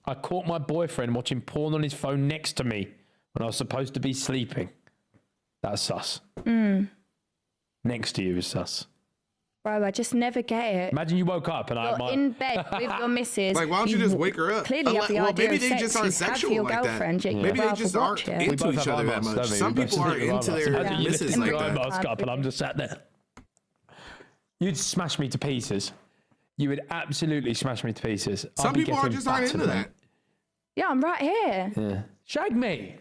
I caught my boyfriend watching porn on his phone next to me when I was supposed to be sleeping. That's sus. Next to you is sus. Bro, I just never get it. Imagine you woke up and You're in bed with your missus. Like, why don't you just wake her up? Clearly, have the Well, idea maybe of they sex. just aren't You sexual have your like that. girlfriend. You Maybe they rather just watch aren't it. into each other that much. Some people are into their Imagine you misses lifting like your eye that. mask up and I'm just sat there. You'd smash me to pieces. You would absolutely smash me to pieces. Some people just aren't into that. Yeah, I'm right here. Yeah. Shag me.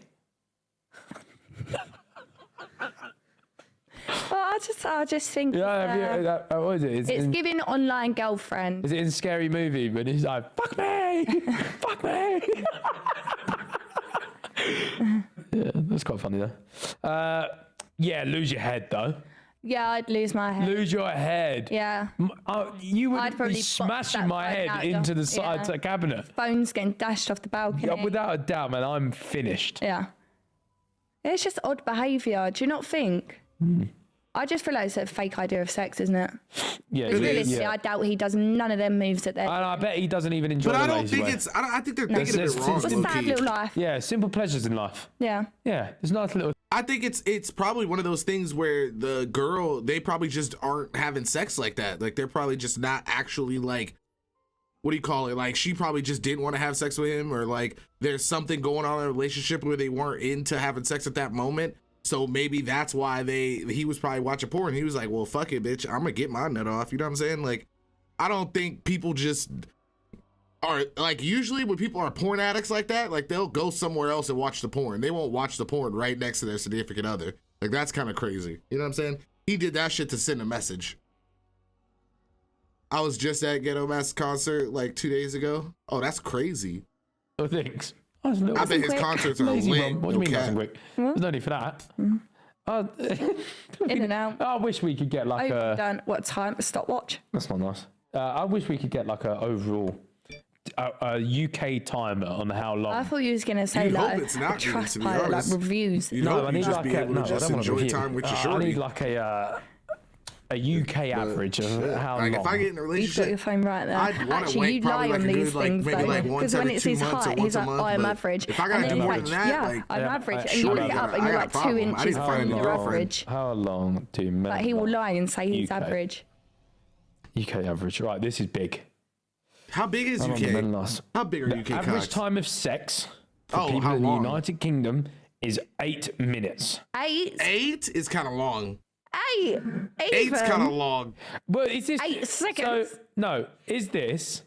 Well, I just think Yeah, what is it? it's giving online girlfriend. Is it in Scary Movie when he's like, fuck me, fuck me? Yeah, that's quite funny though. Yeah, lose your head though. Yeah, I'd lose my head. Lose your head. Yeah. You I'd would probably be box smashing that my phone head out into the- the side yeah. cabinet. Phone's getting dashed off the balcony. Yeah, without a doubt, man, I'm finished. Yeah. It's just odd behaviour. Do you not think? I just feel like it's a fake idea of sex, isn't it? Yeah, Because is, realistically, yeah. I doubt he does none of them moves that they're. And I bet he doesn't even enjoy But the I don't lazy think way. it's. I think they're No. thinking of It's it wrong. just It's a sad low-key. little life. Yeah, simple pleasures in life. Yeah. Yeah, there's nice little. I think it's probably one of those things where the girl, they probably just aren't having sex like that. Like they're probably just not actually like, what do you call it? Like she probably just didn't want to have sex with him, or like there's something going on in a relationship where they weren't into having sex at that moment. So maybe that's why he was probably watching porn. He was like, well, fuck it, bitch. I'm gonna get my nut off. You know what I'm saying? Like, I don't think people just are like, usually when people are porn addicts like that, like they'll go somewhere else and watch the porn. They won't watch the porn right next to their significant other. Like that's kind of crazy. You know what I'm saying? He did that shit to send a message. I was just at Ghetto Mass concert like 2 days ago. Oh, that's crazy. things. I bet his quick. concerts are Lazy lit. mum. What do you mean no nice and cap. quick? There's no need for that. In and out. I wish we could get like a. Overdone. What time? A stopwatch. That's not nice. I wish we could get like a overall a UK timer on how long. I thought you was gonna say You'd like hope it's a not, trust to be pilot, like honest. reviews. You'd hope you just be able to just enjoy time with your I shorty. need like a UK average of how Like long. if I get in a You've got relationship, your phone right there. I'd want to Actually, wait you lie probably like on a these good, like things maybe though, like because once when every it's 2 his months or height, once he's a like, month. oh, I'm but average. If I And got then to do you're more like, than that, yeah, like I'm average, and you shorty, look it up and I you're got like a problem. 2 I need inches to from find a your girlfriend. average. How long do men Like he will lie and say he's UK. average. UK average? Right, this is big. how big is How long do men UK? last? How big are The UK average cocks? time of sex for Oh, people how in the long? United Kingdom is 8 minutes. 8? 8 is kind of long. 8? 8's kind of long. Well, is this 8 seconds. So no, is this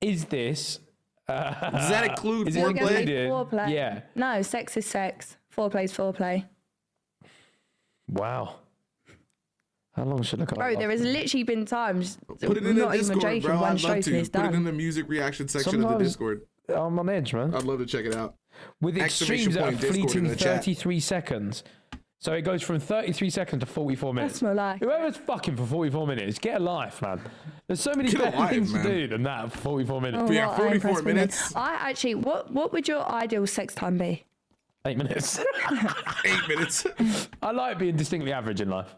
Does that include Is it foreplay? included? Foreplay. Yeah. No, sex is sex. Foreplay's foreplay. Wow. How long should I go? Bro, there has literally been times, Put it in the not even Discord, joking, bro. one I'd love stroke and to. it's Put it in done. the music reaction section of the Sometimes- Discord. I'm on edge, man. I'd love to check it out. With Exclamation extremes that are point Discord in fleeting the chat. 33 seconds. So it goes from 33 seconds to 44 minutes. That's my life. Whoever's fucking for 44 minutes, get a life, man. There's so many Get a better life, things man. to do than that for 44 minutes. Oh, Yeah, what 44 impressed me then. minutes. I actually, what would your ideal sex time be? 8 minutes. 8 minutes. I like being distinctly average in life.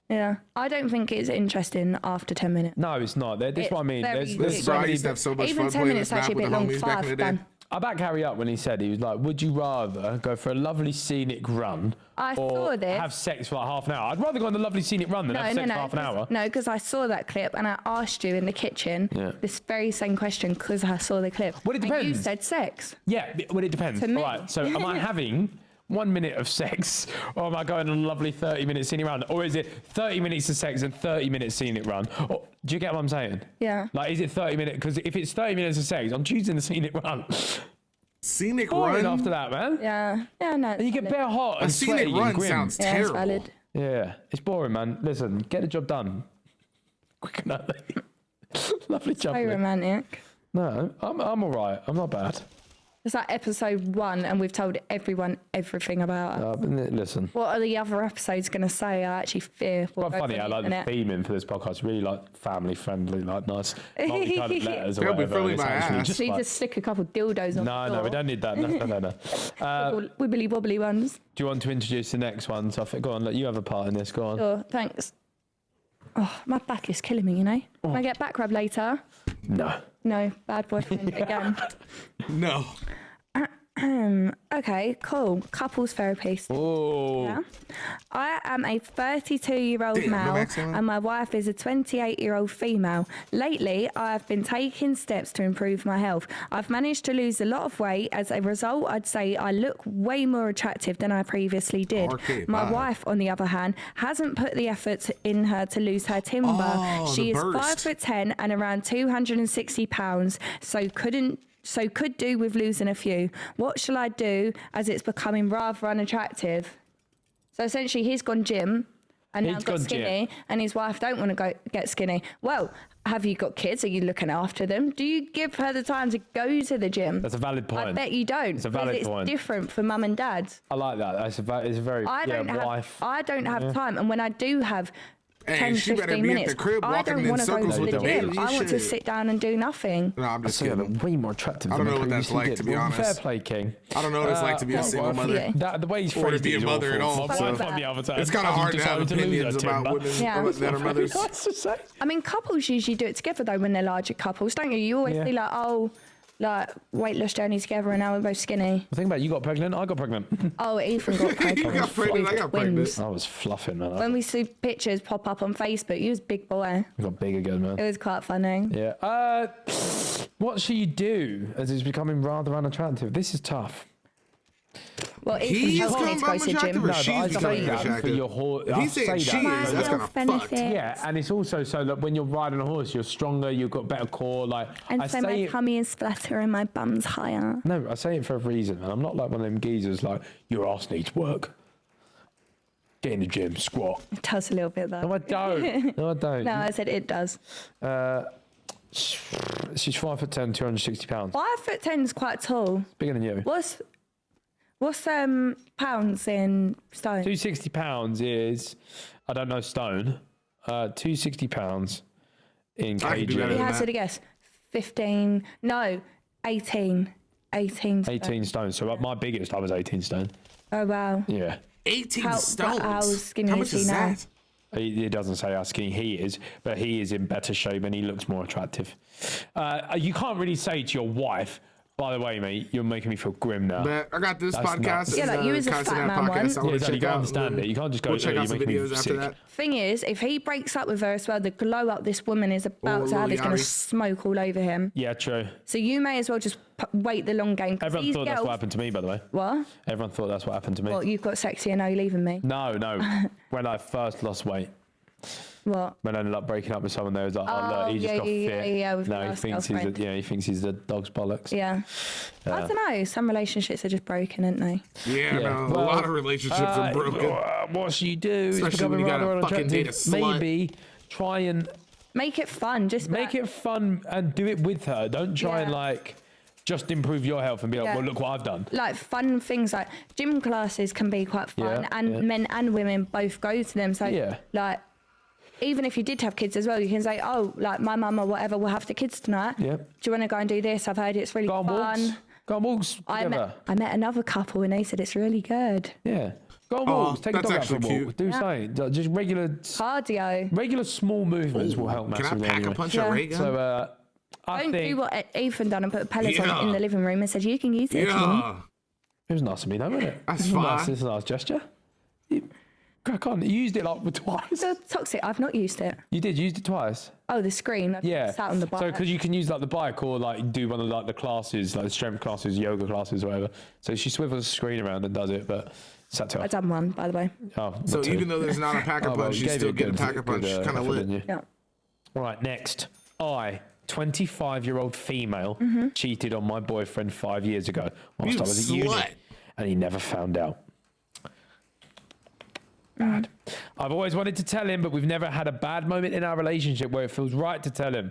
Yeah, I don't think it's interesting after 10 minutes. No, it's not. This is what I mean. very There's quick. so Bro, I many. used to have so much Even fun 10 playing minutes this map actually a with bit the long. homies back in the 5 day. done. I back Harry up when he said, he was like, would you rather go for a lovely scenic run I or saw this. have sex for like half an hour? I'd rather go on a lovely scenic run than have sex for half an hour. No, because I saw that clip and I asked you in the kitchen this very same question because I saw the clip. Well, it depends. And you said sex. Yeah, well, it depends. To me. All right, so am I having 1 minute of sex, or am I going on a lovely 30-minute scenic run? Or is it 30 minutes of sex and 30 minutes scenic run? Or, do you get what I'm saying? Yeah. Like, is it 30 minutes? Because if it's 30 minutes of sex, I'm choosing the scenic run. Scenic Boring run? after that, man. Yeah. Yeah, no. And you get bare hot A and scenic sweaty and run grim. sounds Yeah, it's terrible. valid. Yeah, it's boring, man. Listen, get the job done. Quick and early. Lovely job. So Nick. romantic. No, I'm all right. I'm not bad. It's like episode 1 and we've told everyone everything about her. But listen. What are the other episodes going to say? I actually fear. Quite funny, I like the theming for this podcast. Really like family friendly, like nice multicolored letters or They'll be whatever. filling It's my actually ass. just So you like- just stick a couple dildos on the No, floor. we don't need that. No. Little wibbly wobbly ones. Do you want to introduce the next one? So go on, let you have a part in this. Go on. Sure, thanks. Oh, my back is killing me, you know. Can I get back rub later? No. No, bad boyfriend again. No. Okay, cool. Couples therapist. Oh. Yeah. I am a 32-year-old Damn, no male maximum. and my wife is a 28-year-old female. Lately, I have been taking steps to improve my health. I've managed to lose a lot of weight. As a result, I'd say I look way more attractive than I previously did. Okay, My bye. wife, on the other hand, hasn't put the effort in her to lose her timber. Oh, She the is burst. 5'10" and around 260 pounds, so could do with losing a few. What shall I do as it's becoming rather unattractive? So essentially he's gone gym and now He's got gone skinny and his wife don't want to go get skinny. Well, have you got kids? Are you looking after them? Do you give her the time to go to the gym? That's a valid point. I bet you don't. It's a because valid it's point. different for mum and dad. I like that. It's a very I don't wife. have time, and when I do have Hey, 10, she better 15 be at minutes, the crib I walking don't in want to go circles to with the the gym. baby. I want to Shit. sit down and do nothing. No, I'm just I kidding. look way more attractive. I than don't know I what that's previously like, did. to be Well, honest. Fair play, King. I don't know what it's like to be a single well, mother. yeah. The way he's Or to phrased be it a is mother at awful. all, I've so- fun the other time. It's kind of As you hard to have decided lose opinions her about timber. women Yeah. that are mothers. Nice to say. I mean, couples usually do it together though when they're larger couples, don't you? You always Yeah. see like, oh, like weight loss journey together, and now we're both skinny. Well, think about it, you got pregnant, I got pregnant. Oh, Ethan got pregnant. You got pregnant, I got pregnant. I was fluffing, man. When we see pictures pop up on Facebook, you was a big boy. I got big again, man. It was quite funny. Yeah. What should you do as it's becoming rather unattractive? This is tough. Well, He's Ethan told me to go to the become gym. unattractive or No, she's but I becoming say that for unattractive? your horse. If he's saying she is, that's kind of fucked. Yeah, and it's also so that when you're riding a horse, you're stronger, you've got better core. Like And I so say my it, tummy is flatter and my bum's higher. no, I say it for a reason, and I'm not like one of them geezers like your ass needs work. Get in the gym, squat. It does a little bit though. No, I don't. No, I don't. No, I said it does. She's 5'10", 260 pounds. 5'10" is quite tall. Bigger than you. What's pounds in stone? 260 pounds is, I don't know stone. 260 pounds in I can do kg. better He than has it a guess. 15. No, 18. 18. stone. 18 stone. So my biggest, I was 18 stone. Oh wow. Yeah. 18 How stones. skinny How is much he is now? that? It doesn't say how skinny he is, but he is in better shape and he looks more attractive. You can't really say to your wife, by the way, mate, you're making me feel grim now. But I got this That's podcast. nuts. Yeah, like you was a Constant fat App man podcast. once. I Yeah, want to exactly. check You out. can't understand it. You can't just go, We'll check "Oh, out you're some making me videos after sick." that. Thing is, if he breaks up with her as well, the glow up this woman is about to have is going Yari. to smoke all over him. Yeah, true. So you may as well just wait the long game. 'cause Everyone these thought that's girls- what happened to me, by the way. What? Everyone thought that's what happened to me. What, you've got sexy and now you're leaving me? No. When I first lost weight, What? when I ended up breaking up with someone, there was like, oh, Oh, look, he just yeah, got yeah, fit. yeah, with no, your he last thinks girlfriend. he thinks he's the dog's bollocks. Yeah. I don't know. Some relationships are just broken, aren't they? Yeah, no, a lot of relationships are broken. What should you do? It's Especially when becoming you gotta rather fucking date a unattractive. slut. Maybe try and Make it fun. Just make it fun and do it with her. Don't try and Yeah. like just improve your health and be like, Yeah. well, look what I've done. like fun things like gym classes can be quite fun, Yeah, and yeah. men and women both go to them. So Yeah. like, even if you did have kids as well, you can say, oh, like my mum or whatever will have the kids tonight. Yeah. Do you want to go and do this? I've heard it's really Go on fun. walks. Go on walks I together. met another couple and they said it's really good. Yeah. Go on Oh, walks. Take a that's dog out for a actually walk. cute. Do something. Just regular Cardio. small movements will help Can I massively. pack anyway. a punch Yeah. a ray gun? So Don't do what Ethan done and put a Peloton in the living room and said, you can use it if you want. It was nice of me, though, wasn't it? That's fine. It's a nice gesture. Crack on. You used it like twice. So toxic. I've not used it. You did. You used it twice. Oh, the screen. Yeah. Sat on the bike. So because you can use like the bike or like do one of like the classes, like strength classes, yoga classes, or whatever. So she swivels the screen around and does it, but sat to her. I've done one, by the way. Oh, So even though there's not a packer punch, you still get a packer punch. Kind of lit. Yeah. All right, next. 25-year-old female, cheated on my boyfriend 5 years ago whilst I was at uni, and he never found out. Bad. I've always wanted to tell him, but we've never had a bad moment in our relationship where it feels right to tell him.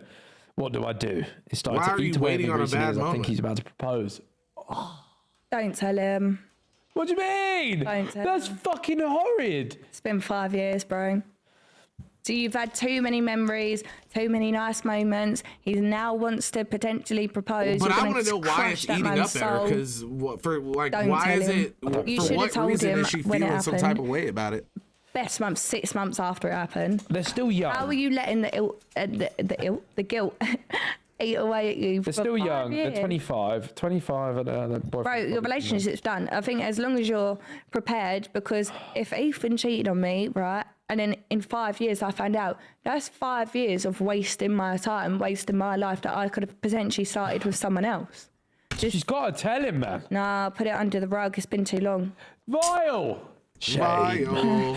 What do I do? He started to eat away at me recently. I think he's about to propose. Don't tell him. What do you mean? Don't tell That's him. fucking horrid. It's been 5 years, bro. So you've had too many memories, too many nice moments. He now wants to potentially propose. But You're I gonna want to know why crush it's that eating man's up at her. soul. Because why Don't is tell it? him. You For should have what told reason him is she when it feeling some type happened. of way about it? Best month, 6 months after it happened. They're still young. How are you letting the guilt eat away at you? They're for still 5 young. years? They're 25 and the boyfriend. Bro, your relationship's done. I think as long as you're prepared, because if Ethan cheated on me, right, and then in 5 years I found out, that's 5 years of wasting my time, wasting my life that I could have potentially started with someone else. She's got to tell him, man. Nah, put it under the rug. It's been too long. Vile. Shame.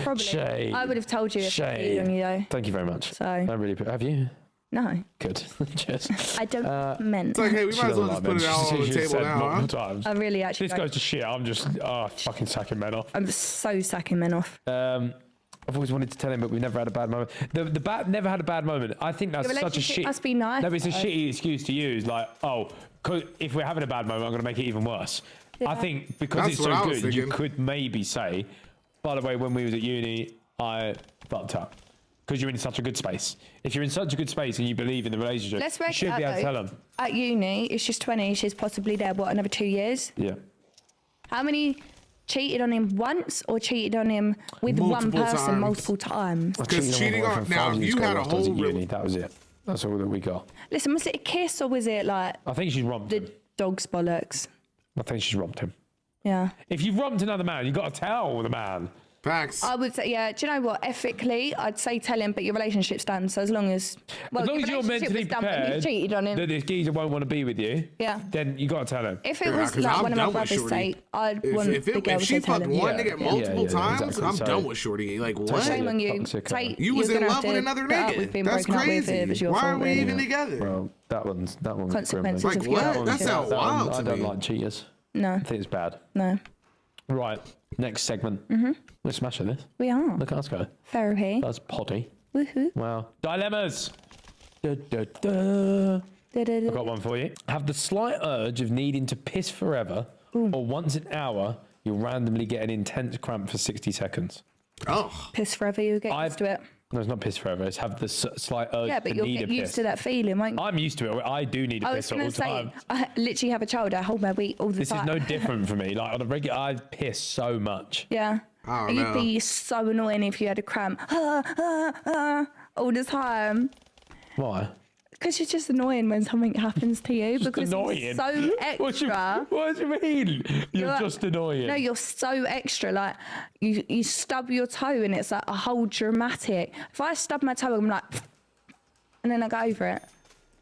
Probably. Shame. I would have told you if I cheated on you, though. Thank you very much. So. I really have you? No. Good. Cheers. I don't meant. It's like, hey, we might as well just put it out on the table now, huh? Times. I really actually This goes to shit. I'm just fucking sacking men off. I'm so sacking men off. I've always wanted to tell him, but we've never had a bad moment. Never had a bad moment. I think that's such a shit. Must be nice. No, but it's a shitty excuse to use. Like, oh, 'cause if we're having a bad moment, I'm going to make it even worse. Yeah. I think because That's it's what I so was good, you thinking. could maybe say, by the way, when we was at uni, I fucked up. Because you're in such a good space. If you're in such a good space and you believe in the relationship, Let's you work should it be out, able to though. tell them. At uni, it's just 20. She's possibly there, what, another 2 years? Yeah. How many cheated on him once or cheated on him with Multiple one person times. multiple times? Because cheating on now, if you had a whole uni, that was it. That's all that we got. Listen, was it a kiss or was it like I think she's romped him. the dog's bollocks? I think she's romped him. Yeah. If you've romped another man, you've got to tell the man. Facts. I would say, yeah. Do you know what? Ethically, I'd say tell him, but your relationship's done. So as long as, well, As long your as you're relationship mentally was done, but you prepared cheated on him. that this geezer won't want to be with you, Yeah. then you got to tell him. If it Yeah, was 'cause like I'm one of my done with brothers' Shorty. sake, I'd want the girl If she to tell fucked him. one nigga multiple times, exactly. I'm So- done with Shorty. Like, what? Shame on you. Toxic, Take, You was you're in gonna love have with to another put up nigga. with being That's broken up with. crazy. It was your Why fault, are we really. even together? Well, that one's Consequences Like, of your what? actions. That sounds wild I to don't me. like cheaters. No, I think it's bad. no. Right, next segment. We're smashing this. We are. Look at us go. Therapy. That's potty. Woohoo. Wow. Dilemmas. Da, da, da. Da-da-da. I've got one for you. Have the slight urge of needing to piss forever, or once an hour, you'll randomly get an intense cramp for 60 seconds. Oh, Piss forever, you get used to it. No, it's not piss forever. It's have the slight urge Yeah, to but you'll need get a used piss. to that feeling, won't you? I'm used to it. I do need a I piss was all going the to say, time. I literally have a child. I hold my wee all the This is time. no different for me. Like on a regular, I piss so much. Yeah. I don't You'd know. be so annoying if you had a cramp all the time. Why? Because it's just annoying when something happens to you because annoying. you're so What do extra. you mean? You're You're- just annoying. No, you're so extra. Like you stub your toe and it's like a whole dramatic. If I stub my toe, I'm like, and then I go over it.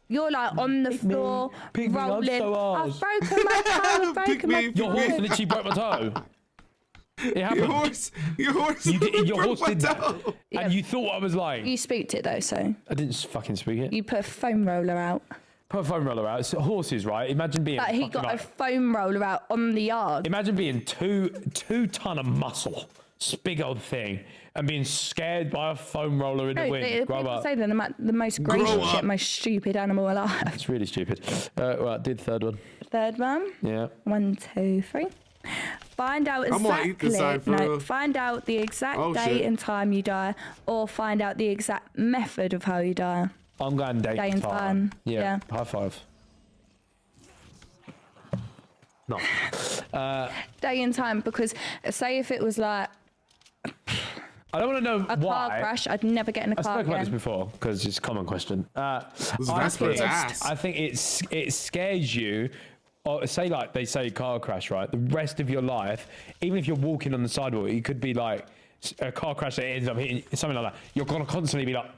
You're like on the floor, Pick me, I'm rolling. so I've arse." broken my toe. I've Pick broken my me, Your horse toe. literally broke my toe. It happened. your horse. Your horse broke did my that. toe. And you thought I was lying. You spooked it though, so I didn't fucking speak it. you put a foam roller out. Put a foam roller out. It's horses, right? Imagine being Like he fucking got a like, foam roller out on the yard. imagine being two ton of muscle, big old thing, and being scared by a foam roller in the No, wind. Grow people up. say they're the most gracious up. yet most stupid animal alive. It's really stupid. Right, did third one. Third one. Yeah. 1, 2, 3. Find out I'm gonna eat this side for real. find out the exact Oh, date shit. and time you die, or find out the exact method of how you die. I'm going date Day and time. Yeah. Yeah. High five. No. Day and time, because say if it was like, I I don't want to know A why. car crash, I'd never get in a I car spoke about this again. before because it's a common question. I Vesper's ass. think it scares you. Or say like they say car crash, right? The rest of your life, even if you're walking on the sidewalk, it could be like a car crash that ends up hitting something like that. You're gonna constantly be like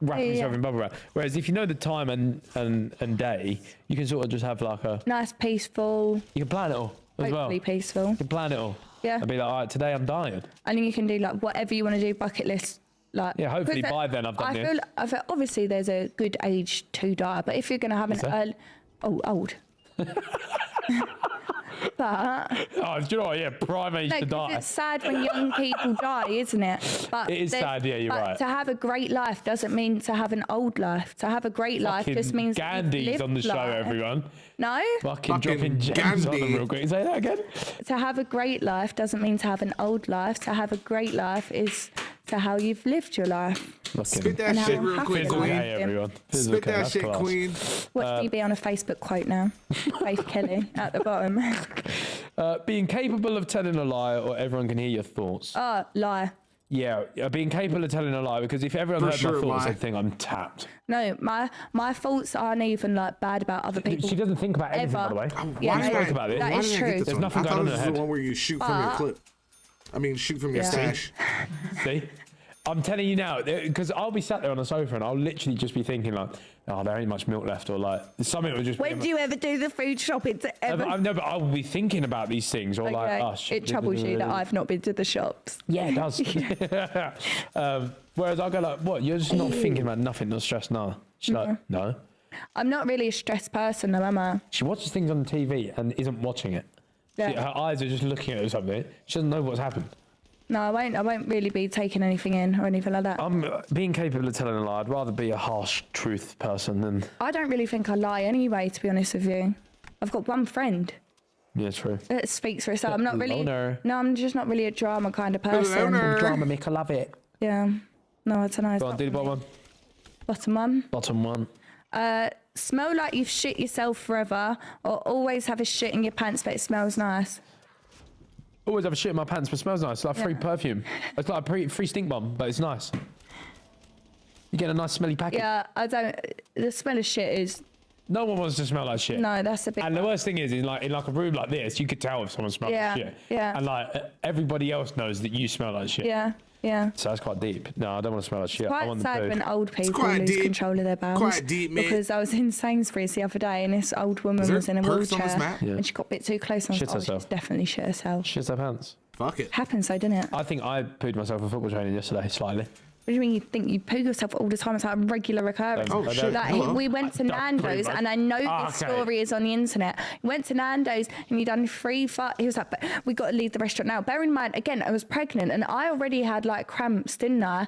wrapping yourself in bubble wrap. Whereas if you know the time and day, you can sort of just have like a Nice, peaceful, you can plan it all as well. hopefully peaceful. You can plan it all. Yeah. I'd be like, all right, today I'm dying. And then you can do like whatever you want to do, bucket list. Like, Yeah, hopefully 'cause by then I've done this. I feel obviously there's a good age to die, but if you're going to have an there? old. But Oh, do you know what? Yeah, prime age no, to 'cause die. it's sad when young people die, isn't it? But It is sad, yeah, you're but right. to have a great life doesn't mean to have an old life. To have a great life just means that you've Gandhi's lived on the show, life. everyone. No, Fucking dropping gems on them Gandhi. real quick. Say that again. to have a great life doesn't mean to have an old life. To have a great life is to how you've lived your life. Spit that And shit how real happy quick, you Fizzle are. queen. gay, everyone. Fizzle Spit gay, that that's shit, class. queen. Watch me be on a Facebook quote now. Faith Kelly at the bottom. Being capable of telling a lie or everyone can hear your thoughts. Oh, lie. Yeah, being capable of telling a lie, because if everyone For heard sure, my thoughts, lie. they'd think I'm tapped. No, my thoughts aren't even like bad about other people. She doesn't think about anything, by the way. Yeah, we spoke about it. that Why is did I true. get this There's one? nothing I going thought on this in was her the head. one where you shoot from your clip. I mean, shoot from your Yeah. stash. See? I'm telling you now, because I'll be sat there on the sofa and I'll literally just be thinking like, oh, there ain't much milk left, or like, something will just When do you ever do the food shopping to ever? No, but I'll be thinking about these things, or like, Okay, oh, shit. it troubles you that I've not been to the shops. Yeah, it does. Whereas I'll go like, what? You're just not thinking about nothing, not stressed, no. She's like, no. I'm not really a stressed person, though, am I? She watches things on the TV and isn't watching it. Yeah. Her eyes are just looking at something. She doesn't know what's happened. No, I won't really be taking anything in or anything like that. I'm being capable of telling a lie. I'd rather be a harsh truth person than. I don't really think I lie anyway, to be honest with you. I've got one friend Yeah, true. that speaks for herself. I'm not really. Loner. No, I'm just not really a drama kind of person. Loner. Drama, Mick, I love it. Yeah. No, I don't know. It's Go on, not do the for me. bottom one. Bottom one. Bottom one. Smell like you've shit yourself forever, or always have a shit in your pants but it smells nice. Always have a shit in my pants, but it smells nice. It's like free perfume. It's like a free stink bomb, but it's nice. You get a nice smelly packet. Yeah, I don't. The smell of shit is. No one wants to smell like shit. No, that's a bit. And the worst thing is, in like a room like this, you could tell if someone smells Yeah, like shit. yeah. And like everybody else knows that you smell like shit. Yeah, yeah. So that's quite deep. No, I don't want to smell like shit. I Quite want sad the when poo. old people quite lose deep. control of their bowels. Quite deep, mate. Because I was in Sainsbury's the other day and this old woman there was in a perks on this wheelchair map? Yeah. and she got a bit too close and I Shit was like, oh, herself. she's definitely shit herself. Shits her pants. Fuck it. Happens though, didn't it? What I think I pooed myself for football training yesterday, slightly. do you mean you think you poo yourself all the time? It's like a regular occurrence. Oh, shit. Like Hello. we went to Don't Nando's prove it. and I know Ah, this okay. story is on the internet. We went to Nando's and he done he was like, but we got to leave the restaurant now. Bear in mind, again, I was pregnant and I already had like cramps, didn't I?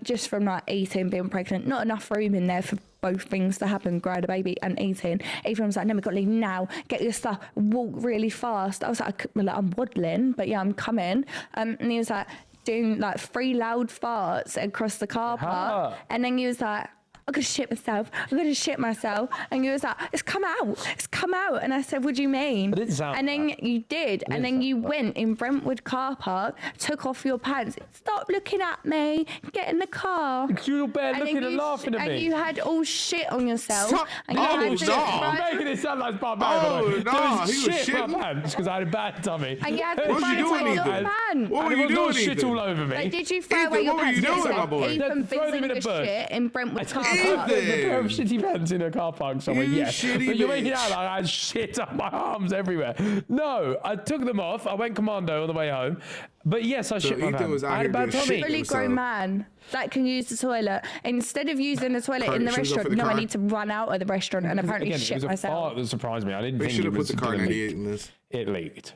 Just from like eating, being pregnant. Not enough room in there for both things to happen, growing a baby and eating. Ethan was like, no, we've got to leave now. Get your stuff. Walk really fast. I was like, I'm waddling, but yeah, I'm coming. And he was like, doing like 3 loud farts across the car park. And then he was like, I'm gonna shit myself. I'm gonna shit myself. And he was like, it's come out. It's come out. And I said, what do you mean? It didn't sound and then like you did. And then sound you like went in Brentwood car park, took off your pants. Stop looking at me. Get in the car. You were bare And looking then and laughing at and me. you had all shit on yourself. Stop. And you Oh, had to stop. I'm throw- making it sound like it's barbaric. Oh, There nah, was he was shit in my shitting. pants because I had a bad tummy. And you had to What was throw you doing, away your Ethan? pants. What were And you there was doing, shit Ethan? all over me. Like, did you throw Ethan, away your what were pants? you doing, Yes, my boy? Ethan Throw them in a physically bush. shit in Brentwood car Ethan. park. There's a pair of shitty pants in a car park somewhere, You yeah. shitty But you're bitch. making it out like I had shit up my arms everywhere. No, I took them off. I went commando on the way home. But yes, I shit my Ethan pants. was out I had a here bad doing tummy. shit. Fully So- grown man that can use the toilet instead of using the toilet Car- in the should we go for restaurant. the No, I car? need to run out of the restaurant and apparently Again, it shit was a myself. fart that surprised me. I didn't They think should it have put was the car gonna 98 leak. in this. It leaked.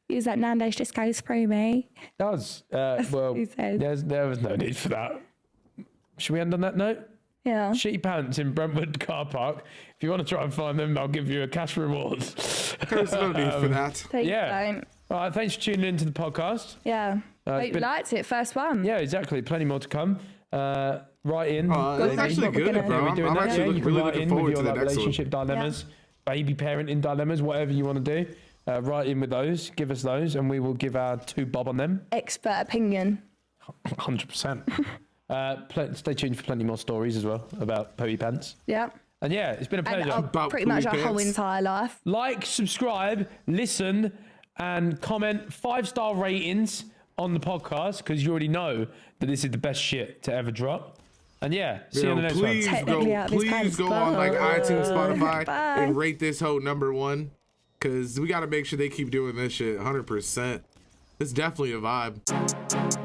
Use that Nando's just goes through me. It does. Well, he said. there was no need for that. Should we end on that note? Yeah. Shitty pants in Brentwood car park. If you want to try and find them, I'll give you a cash reward. There's no need for that. Take Yeah. Don't. All right, thanks for tuning into the podcast. Yeah. Hope it's you been- liked it. First one. Yeah, exactly. Plenty more to come. Write in. It's actually what we're good, gonna- bro. Yeah, we're I'm doing that. actually Yeah, you can really write looking in with forward your to the like, next one. relationship dilemmas, baby parenting dilemmas, whatever you want to do. Write in with those. Give us those, and we will give our 2 bob on them. Expert opinion. 100%. Stay tuned for plenty more stories as well about Poey Pants. Yeah. And yeah, it's been a pleasure. And pretty much our whole entire life. Like, subscribe, listen, and comment 5-star ratings on the podcast, because you already know that this is the best shit to ever drop. And yeah, see you on the next one. Please go on like iTunes, Spotify, and rate this hoe #1, because we got to make sure they keep doing this shit 100%. It's definitely a vibe.